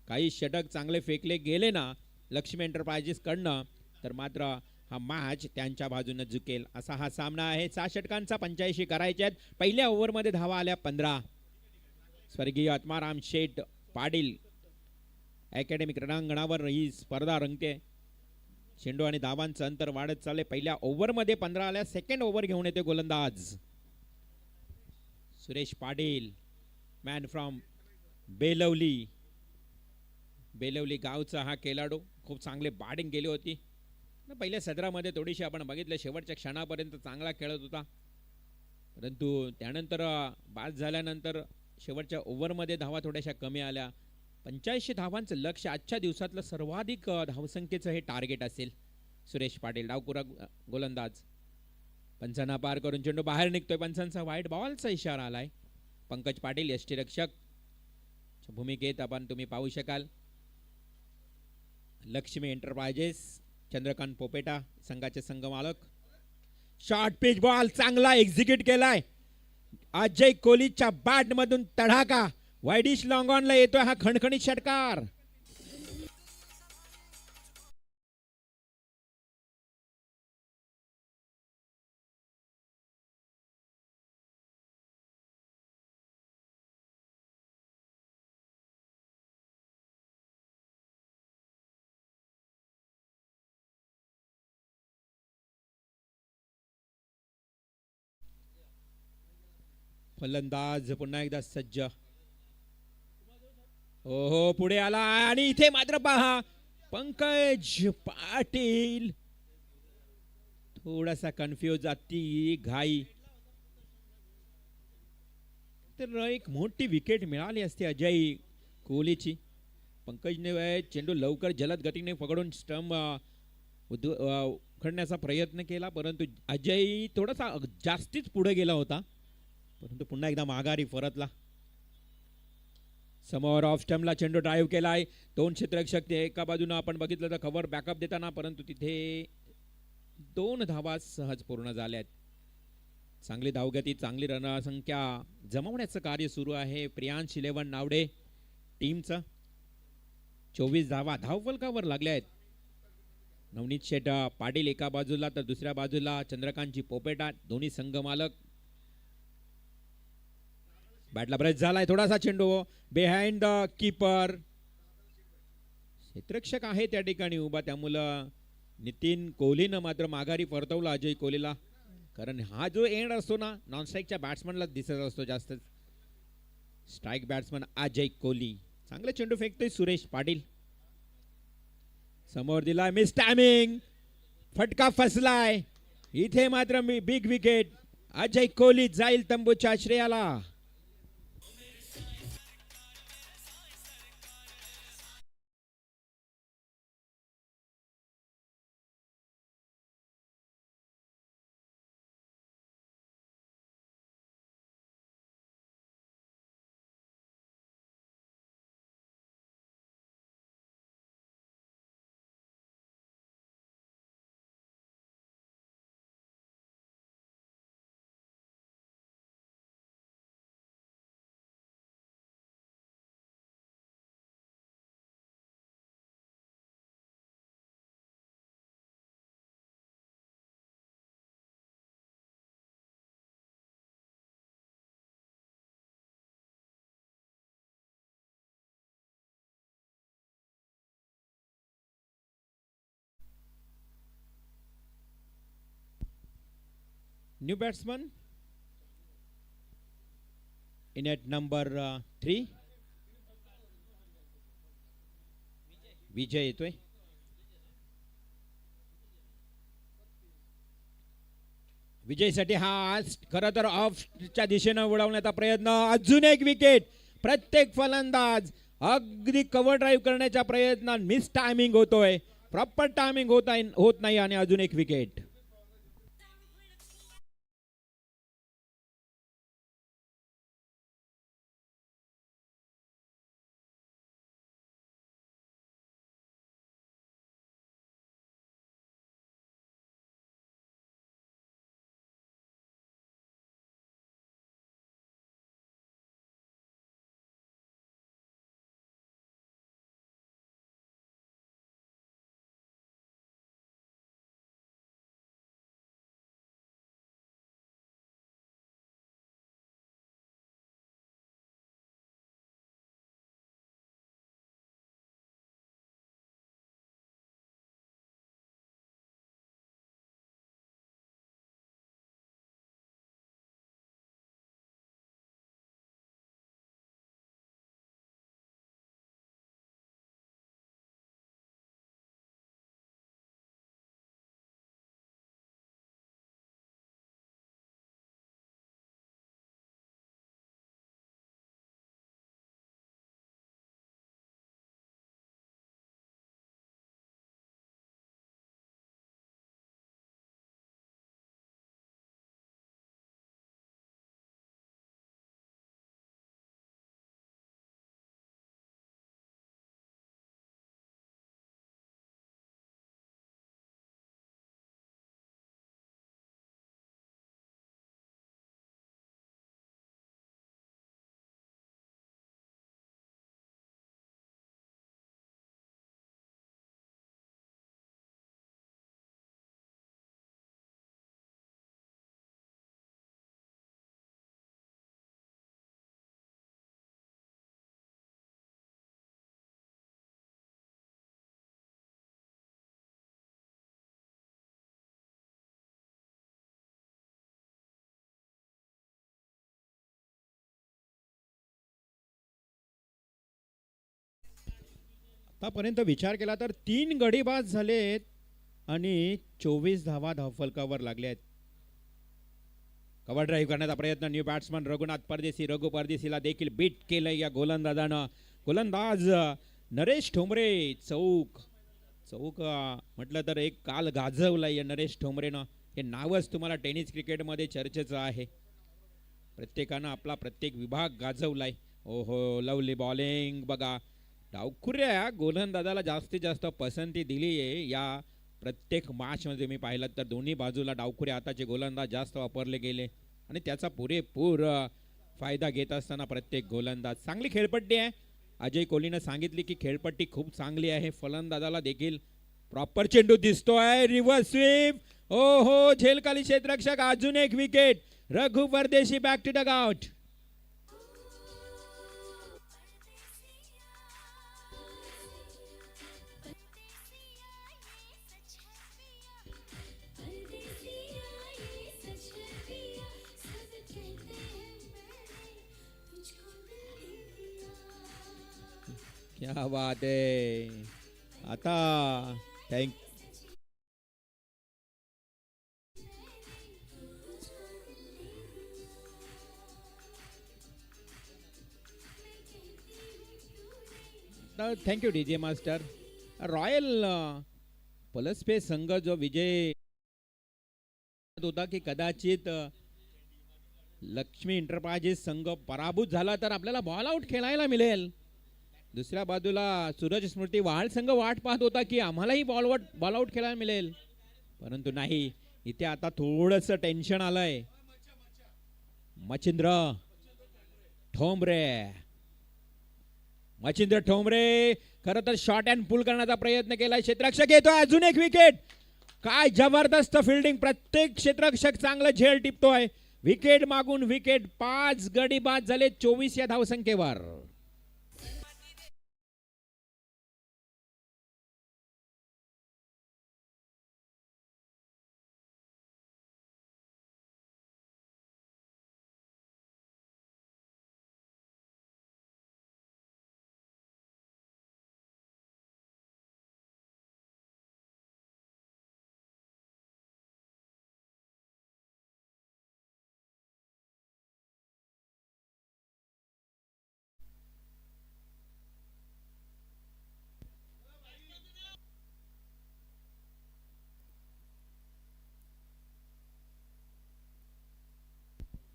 काही षटक चांगले फेकले गेले ना लक्ष्मी एंटरप्राइजेस कडनं तर मात्र हा मॅच त्यांच्या बाजूने झुकेल. असा हा सामना आहे. 6 षटकांचा 85 करायचे आहेत. पहिल्या ओव्हरमध्ये धावा आल्या 15. स्वर्गीय आत्माराम शेठ पाटील अकॅडमी क्रीडांगणावर ही स्पर्धा रंगते. चेंडू आणि धावांचं अंतर वाढत चालले. पहिल्या ओव्हरमध्ये 15 आल्या. सेकंड ओव्हर घेऊन येते गोलंदाज सुरेश पाटील, मॅन फ्रॉम बेलवली. बेलवली गावचा हा खेळाडू. खूप चांगले बॅटिंग केली होती. पहिल्या सदरामध्ये थोडीशी आपण बघितलं, शेवटच्या क्षणापर्यंत चांगला खेळत होता. परंतु त्यानंतर बाद झाल्यानंतर शेवटच्या ओव्हरमध्ये धावा थोड्याशा कमी आल्या. 85 धावांचं लक्ष आजच्या दिवसातलं सर्वाधिक धावसंख्येचं हे टार्गेट असेल. सुरेश पाटील डावपुरा गोलंदाज. पंचांना पार करून चेंडू बाहेर निघतोय. पंचांचा व्हाईट बॉलचा इशारा आलाय. पंकज पाटील यष्टीरक्षक भूमिकेत आपण तुम्ही पाहू शकाल. लक्ष्मी एंटरप्राइजेस चंद्रकांत पोपेटा संघाचे संघ मालक. शॉर्ट पिच बॉल चांगला एक्झिक्यूट केलाय. अजय कोहलीच्या बॅट मधून तडाखा. वाईडिश लॉंग ऑनला येतोय हा खणखणीत षटकार. फलंदाज पुन्हा एकदा सज्ज. हो हो पुढे आला आणि इथे मात्र पहा पंकज पाटील थोडासा कन्फ्यूज, अति घाई. तर एक मोठी विकेट मिळाली असते अजय कोहलीची. पंकजने चेंडू लवकर जलद गतीने पकडून स्टंप उखडण्याचा प्रयत्न केला, परंतु अजय थोडासा जास्तीच पुढे गेला होता, परंतु पुन्हा एकदा माघारी परतला. समोर ऑफ स्टंपला चेंडू ड्राईव्ह केलाय. 2 क्षेत्ररक्षक एका बाजूने आपण बघितलं तर कव्हर बॅकअप देताना, परंतु तिथे 2 धावा सहज पूर्ण झाल्यात. चांगली धावगती, चांगली रणसंख्या जमवण्याचं कार्य सुरू आहे प्रियांश 11 नावडे टीमचं. 24 धावा धावफलकावर लागल्या आहेत. नवनीत शेठ पाटील एका बाजूला तर दुसऱ्या बाजूला चंद्रकांतजी पोपेटा, दोन्ही संघ मालक. बॅटला ब्रेक झालाय, थोडासा चेंडू बिहाइंड द कीपर. क्षेत्ररक्षक आहे त्या ठिकाणी उभा, त्यामुळं नितीन कोहलीनं मात्र माघारी परतवला अजय कोहलीला, कारण हा जो एंड असतो ना नॉन स्ट्राईकच्या बॅट्समनला दिसत असतो जास्त. Strike batsman Ajay Kohli. चांगला चेंडू फेकतोय सुरेश पाटील. समोर दिलाय, मिस टायमिंग, फटका फसलाय. इथे मात्र मी बिग विकेट. अजय कोहली जाईल तंबूच्या आश्रयाला. New batsman in at number 3 विजय येतोय. विजयसाठी हा आज खरं तर ऑफच्या दिशेनं उडवण्याचा प्रयत्न. अजून एक विकेट. प्रत्येक फलंदाज अगदी कव्हर ड्राईव्ह करण्याच्या प्रयत्नात मिस टायमिंग होतोय, प्रॉपर टायमिंग होत नाही आणि अजून एक विकेट. आतापर्यंत विचार केला तर 3 गडी बाद झालेत आणि 24 धावा धावफलकावर लागल्या आहेत. कव्हर ड्राईव्ह करण्याचा प्रयत्न न्यू बॅट्समन रघु परदेशीला देखील बीट केलं या गोलंदाजानं. गोलंदाज नरेश ठोंबरे चौक म्हटलं तर एक काल गाजवला या नरेश ठोंबरेनं. हे नावच तुम्हाला टेनिस क्रिकेटमध्ये चर्चेचं आहे. प्रत्येकानं आपला प्रत्येक विभाग गाजवलाय. ओहो लवली बॉलिंग बघा. डावखुऱ्या गोलंदाजाला जास्तीत जास्त पसंती दिली आहे या प्रत्येक मॅचमध्ये. मी पाहिलं तर दोन्ही बाजूला डावखुऱ्या हाताचे गोलंदाज जास्त वापरले गेले आणि त्याचा पुरेपूर फायदा घेत असताना प्रत्येक गोलंदाज. चांगली खेळपट्टी आहे. अजय कोहलीनं सांगितली की खेळपट्टी खूप चांगली आहे. फलंदाजाला देखील प्रॉपर चेंडू दिसतोय. Reverse sweep. हो झेलखाली क्षेत्ररक्षक. अजून एक विकेट. रघु परदेशी बॅक टू डग आउट. क्या बात आहे. आता थँक्यू डीजे मास्टर. रॉयल पलसपे संघ जो विजय होता की कदाचित लक्ष्मी एंटरप्राइजेस संघ पराभूत झाला तर आपल्याला बॉल आउट खेळायला मिळेल. दुसऱ्या बाजूला सूरज स्मृती वाळ संघ वाट पाहत होता की आम्हालाही बॉल आउट खेळायला मिळेल, परंतु नाही. इथे आता थोडस टेन्शन आलंय. मच्छिंद्र ठोंबरे खरं तर शॉट अँड पुल करण्याचा प्रयत्न केलाय. क्षेत्ररक्षक येतोय. अजून एक विकेट. काय जबरदस्त फिल्डिंग. प्रत्येक क्षेत्ररक्षक चांगलं झेल टिपतोय. विकेट मागून विकेट. 5 गडी बाद झाले 24 या धावसंख्येवर.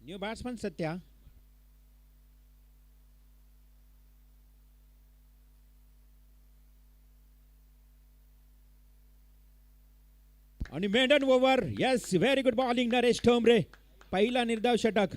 New batsman Satya. आणि maiden over. Yes very good bowling Naresh Thombare. पहिला निर्धाव षटक.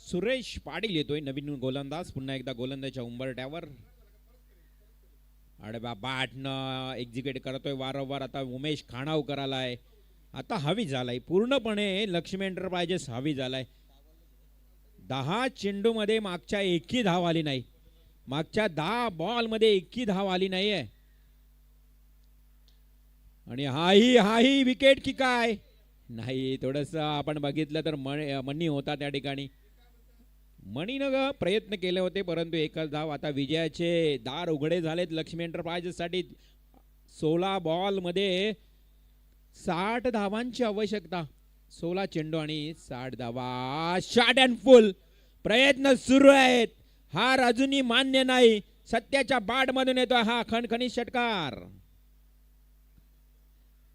सुरेश पाटील येतोय नवीन गोलंदाज. पुन्हा एकदा गोलंदाजच्या उंबरट्यावर. आडव्या बॅटनं एक्झिक्यूट करतोय वारंवार. आता उमेश खाणावकर आलाय. आता हवी झालाय पूर्णपणे. लक्ष्मी एंटरप्राइजेस हवी झालाय. 10 चेंडू मध्ये मागच्या एकही धाव आली नाही. मागच्या 10 बॉल मध्ये एकही धाव आली नाहीये. आणि हाही विकेट की काय नाही. थोडस आपण बघितलं तर मनी होता त्या ठिकाणी. मणीनं प्रयत्न केले होते परंतु एकच धाव. आता विजयाचे दार उघडे झालेत लक्ष्मी एंटरप्राइजेस साठी. 16 बॉल मध्ये 60 धावांची आवश्यकता. 16 चेंडू आणि 60 धावा. शॉट अँड फुल. प्रयत्न सुरू आहेत. हार अजूनही मान्य नाही. सत्याच्या बाट मधून येतो हा खणखणीत षटकार.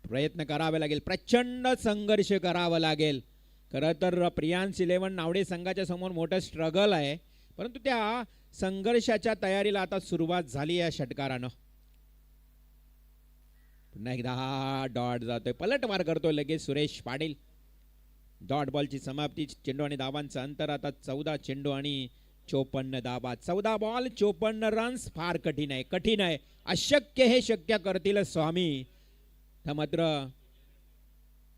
प्रयत्न करावे लागेल. प्रचंड संघर्ष करावा लागेल. खरं तर प्रियांस 11 नावडे संघाच्या समोर मोठं स्ट्रगल आहे, परंतु त्या संघर्षाच्या तयारीला आता सुरुवात झाली या षटकारानं. पुन्हा एकदा हा डॉट जातोय, पलटवार करतोय लगेच सुरेश पाटील. डॉट बॉलची समाप्ती. चेंडू आणि धावांचं अंतर आता 14 चेंडू आणि 54 धावा. 14 बॉल 54 रन्स. फार कठीण आहे, कठीण आहे. अशक्य हे शक्य करतील स्वामी. मात्र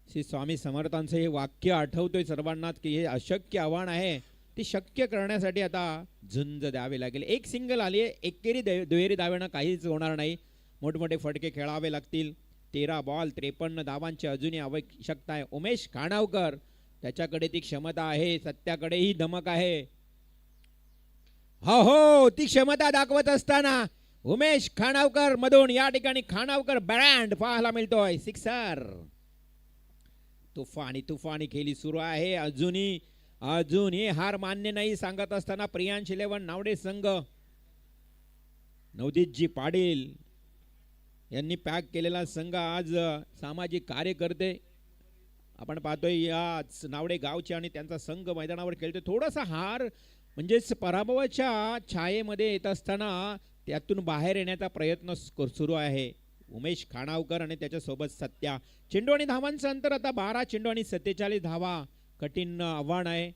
श्री स्वामी समर्थांचं हे वाक्य आठवतोय सर्वांनाच की हे अशक्य आव्हान आहे, ते शक्य करण्यासाठी आता झुंज द्यावे लागेल. एक सिंगल आली आहे, एकेरी दुहेरी धावेनं काहीच होणार नाही. मोठमोठे फटके खेळावे लागतील. 13 बॉल 53 धावांची अजूनही आवश्यकता आहे. उमेश खाणावकर, त्याच्याकडे ती क्षमता आहे, सत्याकडेही धमक आहे. हो ती क्षमता दाखवत असताना उमेश खाणावकर मधून या ठिकाणी खाणावकर ब्रँड पाहायला मिळतोय. सिक्सर. तुफानी खेळी सुरू आहे. अजूनही हार मान्य नाही सांगत असताना प्रियांश 11 नावडे संघ. नवदीपजी पाटील यांनी पॅक केलेला संघ आज सामाजिक कार्यकर्ते आपण पाहतोय याच नावडे गावचे आणि त्यांचा संघ मैदानावर खेळतोय. थोडासा हार म्हणजेच पराभवाच्या छायेमध्ये येत असताना त्यातून बाहेर येण्याचा प्रयत्न सुरू आहे. उमेश खाणावकर आणि त्याच्यासोबत सत्या. चेंडू आणि धावांचं अंतर आता 12 चेंडू आणि 47 धावा. कठीण आव्हान आहे.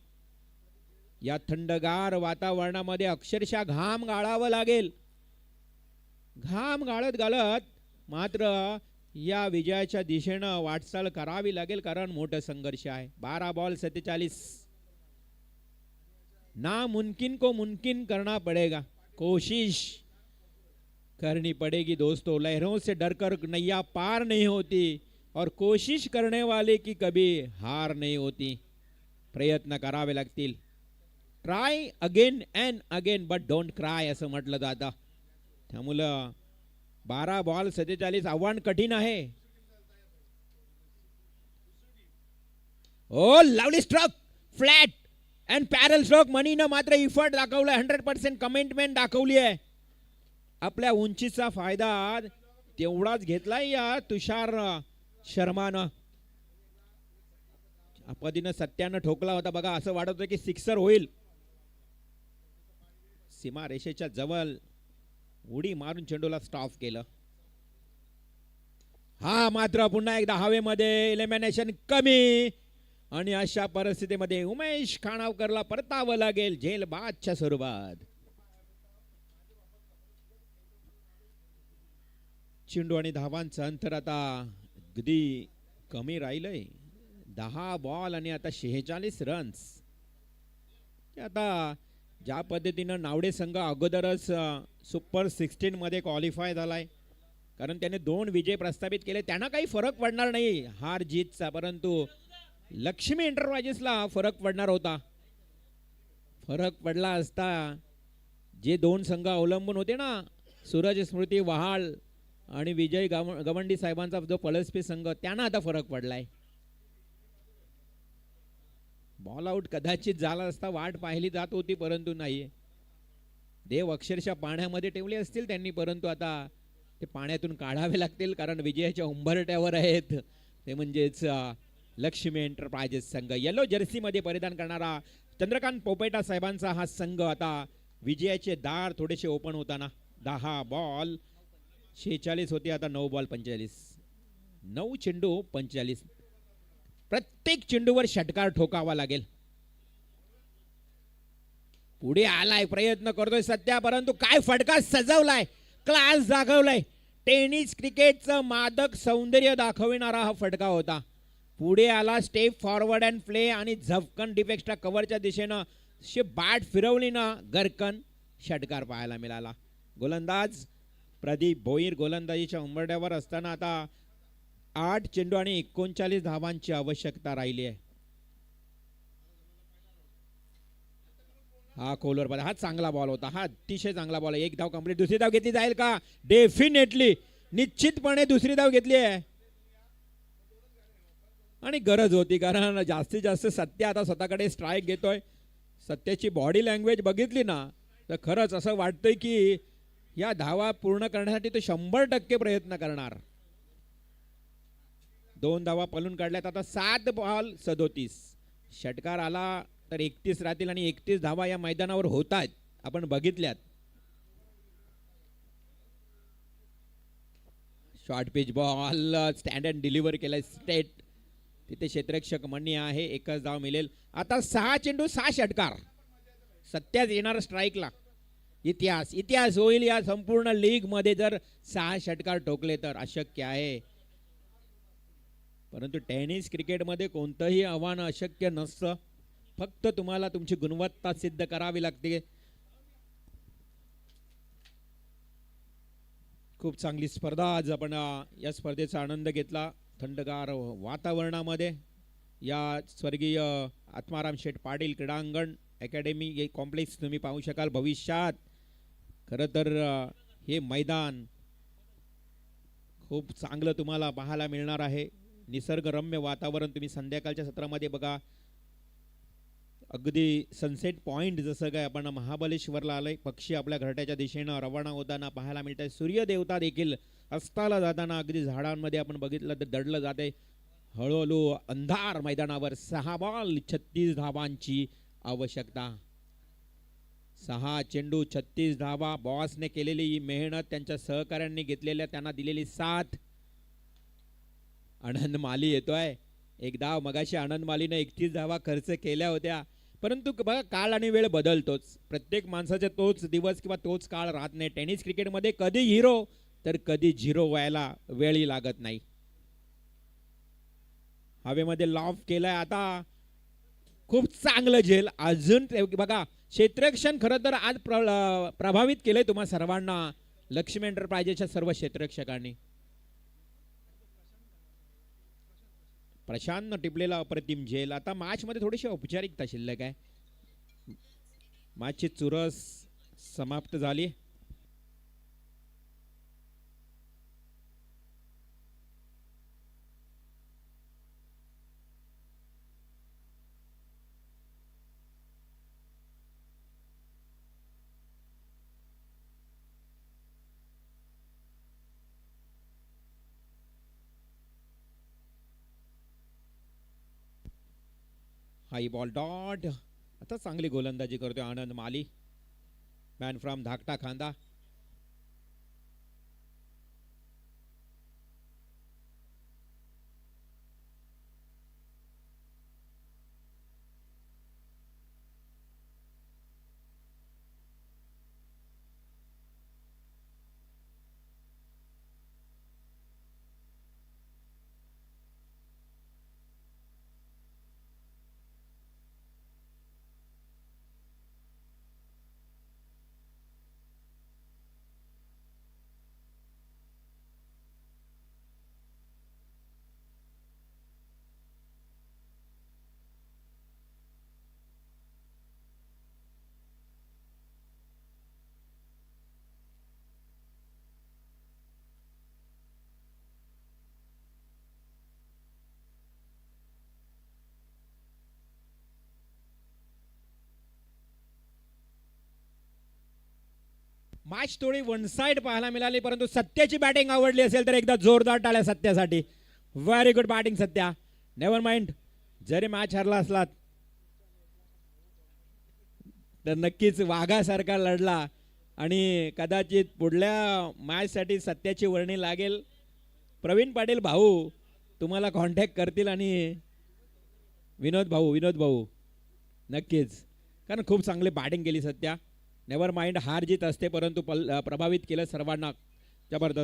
या थंडगार वातावरणामध्ये अक्षरशः घाम गाळावं लागेल. घाम गाळत गाळत मात्र या विजयाच्या दिशेनं वाटचाल करावी लागेल, कारण मोठं संघर्ष आहे. 12 बॉल 47. नामुमकिन को मुमकिन करना पड़ेगा, कोशिश करनी पड़ेगी दोस्तों. लहरों से डरकर नैया पार नहीं होती और कोशिश करने वाले की कभी हार नहीं होती. प्रयत्न करावे लागतील. Try again and again but don't cry असं म्हटलं जातं. त्यामुळं 12 बॉल 47 आव्हान कठीण आहे. ओ लावली स्ट्रोक फ्लॅट अँड पॅरल स्ट्रोक. मनीनं मात्र इफर्ट दाखवलाय, 100% कमिटमेंट दाखवली आहे. आपल्या उंचीचा फायदा तेवढाच घेतलाय या तुषार शर्मानं. पद्धतीनं सत्यानं ठोकला होता बघा, असं वाटत होतं की सिक्सर होईल. सीमा रेषेच्या जवळ उडी मारून चेंडूला स्टॉप केलं. हा मात्र पुन्हा एकदा हवेमध्ये एलिमिनेशन कमी आणि अशा परिस्थितीमध्ये उमेश खाणावकरला परतावं लागेल झेल बादच्या स्वरूपात. चेंडू आणि धावांचं अंतर आता अगदी कमी राहिलंय. 10 बॉल आणि आता 46 रन्स. आता ज्या पद्धतीनं नावडे संघ अगोदरच सुपर 16 मध्ये क्वालिफाय झालाय, कारण त्याने 2 विजय प्रस्थापित केले. त्यांना काही फरक पडणार नाही हार जीतचा, परंतु लक्ष्मी एंटरप्राइजेसला फरक पडणार होता. फरक पडला असता जे 2 संघ अवलंबून होते ना, सूरज स्मृती वहाळ आणि विजय गवंडी साहेबांचा जो पळसपी संघ, त्यांना आता फरक पडलाय. बॉल आउट कदाचित झाला असता, वाट पाहिली जात होती, परंतु नाही. देव अक्षरशः पाण्यामध्ये ठेवले असतील त्यांनी, परंतु आता ते पाण्यातून काढावे लागतील, कारण विजयाच्या उंबरट्यावर आहेत. ते म्हणजेच लक्ष्मी एंटरप्राइजेस संघ. येलो जर्सी मध्ये परिधान करणारा चंद्रकांत पोपेटा साहेबांचा हा संघ आता विजयाचे दार थोडेसे ओपन होताना. 10 बॉल 46 होते, आता 9 बॉल 45. 9 चेंडू 45. प्रत्येक चेंडूवर षटकार ठोकावा लागेल. पुढे आलाय, प्रयत्न करतोय सध्या, परंतु काय फटका सजवलाय, क्लास दाखवलाय. टेनिस क्रिकेटचं मादक सौंदर्य दाखविणारा हा फटका होता. पुढे आला, स्टेप फॉरवर्ड अँड प्ले आणि झपकन डिफेक्स्ट्रा कव्हरच्या दिशेनं बॅट फिरवली ना, गरकन षटकार पाहायला मिळाला. गोलंदाज प्रदीप भोईर गोलंदाजीच्या उंबरठ्यावर असताना आता 8 चेंडू आणि 39 धावांची आवश्यकता राहिली आहे. हा खोलवर, हा चांगला बॉल होता, हा अतिशय चांगला बॉल आहे. 1 धाव कंप्लीट. दुसरी धाव घेतली जाईल का? डेफिनेटली, निश्चितपणे दुसरी धाव घेतली आहे आणि गरज होती, कारण जास्तीत जास्त सत्य आता स्वतःकडे स्ट्राईक घेतोय. सत्याची बॉडी लँग्वेज बघितली ना, तर खरंच असं वाटतंय की या धावा पूर्ण करण्यासाठी तो 100% प्रयत्न करणार. 2 धावा पळून काढल्यात. आता 7 बॉल 37. षटकार आला तर 31 राहतील आणि 31 धावा या मैदानावर होत आहेत, आपण बघितल्यात. Short pitch ball stand and deliver केलाय स्टेट. तिथे क्षेत्ररक्षक म्हणणे आहे, एकच धाव मिळेल. आता 6 चेंडू 6 षटकार. सत्याच येणार स्ट्राईकला. इतिहास इतिहास होईल या संपूर्ण लीग मध्ये जर 6 षटकार ठोकले तर. अशक्य आहे, परंतु टेनिस क्रिकेटमध्ये कोणतंही आव्हान अशक्य नसतं. फक्त तुम्हाला तुमची गुणवत्ता सिद्ध करावी लागते. खूप चांगली स्पर्धा आज आपण या स्पर्धेचा आनंद घेतला थंडगार वातावरणामध्ये. या स्वर्गीय आत्माराम शेठ पाटील क्रीडांगण अकॅडमी कॉम्प्लेक्स तुम्ही पाहू शकाल भविष्यात. खरं तर हे मैदान खूप चांगलं तुम्हाला पाहायला मिळणार आहे. निसर्गरम्य वातावरण तुम्ही संध्याकाळच्या सत्रामध्ये बघा. अगदी सनसेट पॉइंट जसं काय आपण महाबलेश्वरला आलोय. पक्षी आपल्या घरट्याच्या दिशेनं रवाना होताना पाहायला मिळत आहे. सूर्यदेवता देखील अस्ताला जाताना अगदी झाडांमध्ये आपण बघितलं तर दडलं जाते. हळूहळू अंधार मैदानावर. 6 बॉल 36 धावांची आवश्यकता. 6 चेंडू 36 धावा. बॉसने केलेली ही मेहनत, त्यांच्या सहकाऱ्यांनी घेतलेल्या त्यांना दिलेली साथ. आनंद माली येतोय. एक धाव मगाशी आनंद मालीने 31 धावा खर्च केल्या होत्या. परंतु बघा काळ आणि वेळ बदलतोच. प्रत्येक माणसाचा तोच दिवस किंवा तोच काळ राहत नाही. टेनिस क्रिकेटमध्ये कधी हिरो तर कधी झिरो व्हायला वेळही लागत नाही. हवेमध्ये लॉफ केलाय आता. खूप चांगलं झेल. अजून बघा क्षेत्ररक्षण खरं तर आज प्रभावित केलंय तुम्हा सर्वांना. लक्ष्मी एंटरप्राइजेसच्या सर्व क्षेत्ररक्षकांनी. प्रशांतनं टिपलेला अप्रतिम झेल. आता मॅच मध्ये थोडीशी औपचारिकता शिल्लक आहे. मॅचची चुरस समाप्त झाली. हाई बॉल डॉट. आता चांगली गोलंदाजी करतोय आनंद माली. मॅन फ्रॉम धाकटा खांदा. मॅच थोडी वन साइड पाहायला मिळाली, परंतु सत्याची बॅटिंग आवडली असेल तर एकदा जोरदार टाळ्या सत्यासाठी. Very good batting Satya. Never mind, जरी मॅच हरला असलात तर नक्कीच वाघासारखा लढला आणि कदाचित पुढल्या मॅचसाठी सत्याची वर्णी लागेल. प्रवीण पाटील भाऊ तुम्हाला कॉन्टॅक्ट करतील आणि विनोद भाऊ नक्कीच, कारण खूप चांगली बॅटिंग केली सत्या. नेव्हर माइंड, हार जीत असते परंतु प्रभावित केलं सर्वांना. जबरदस्त.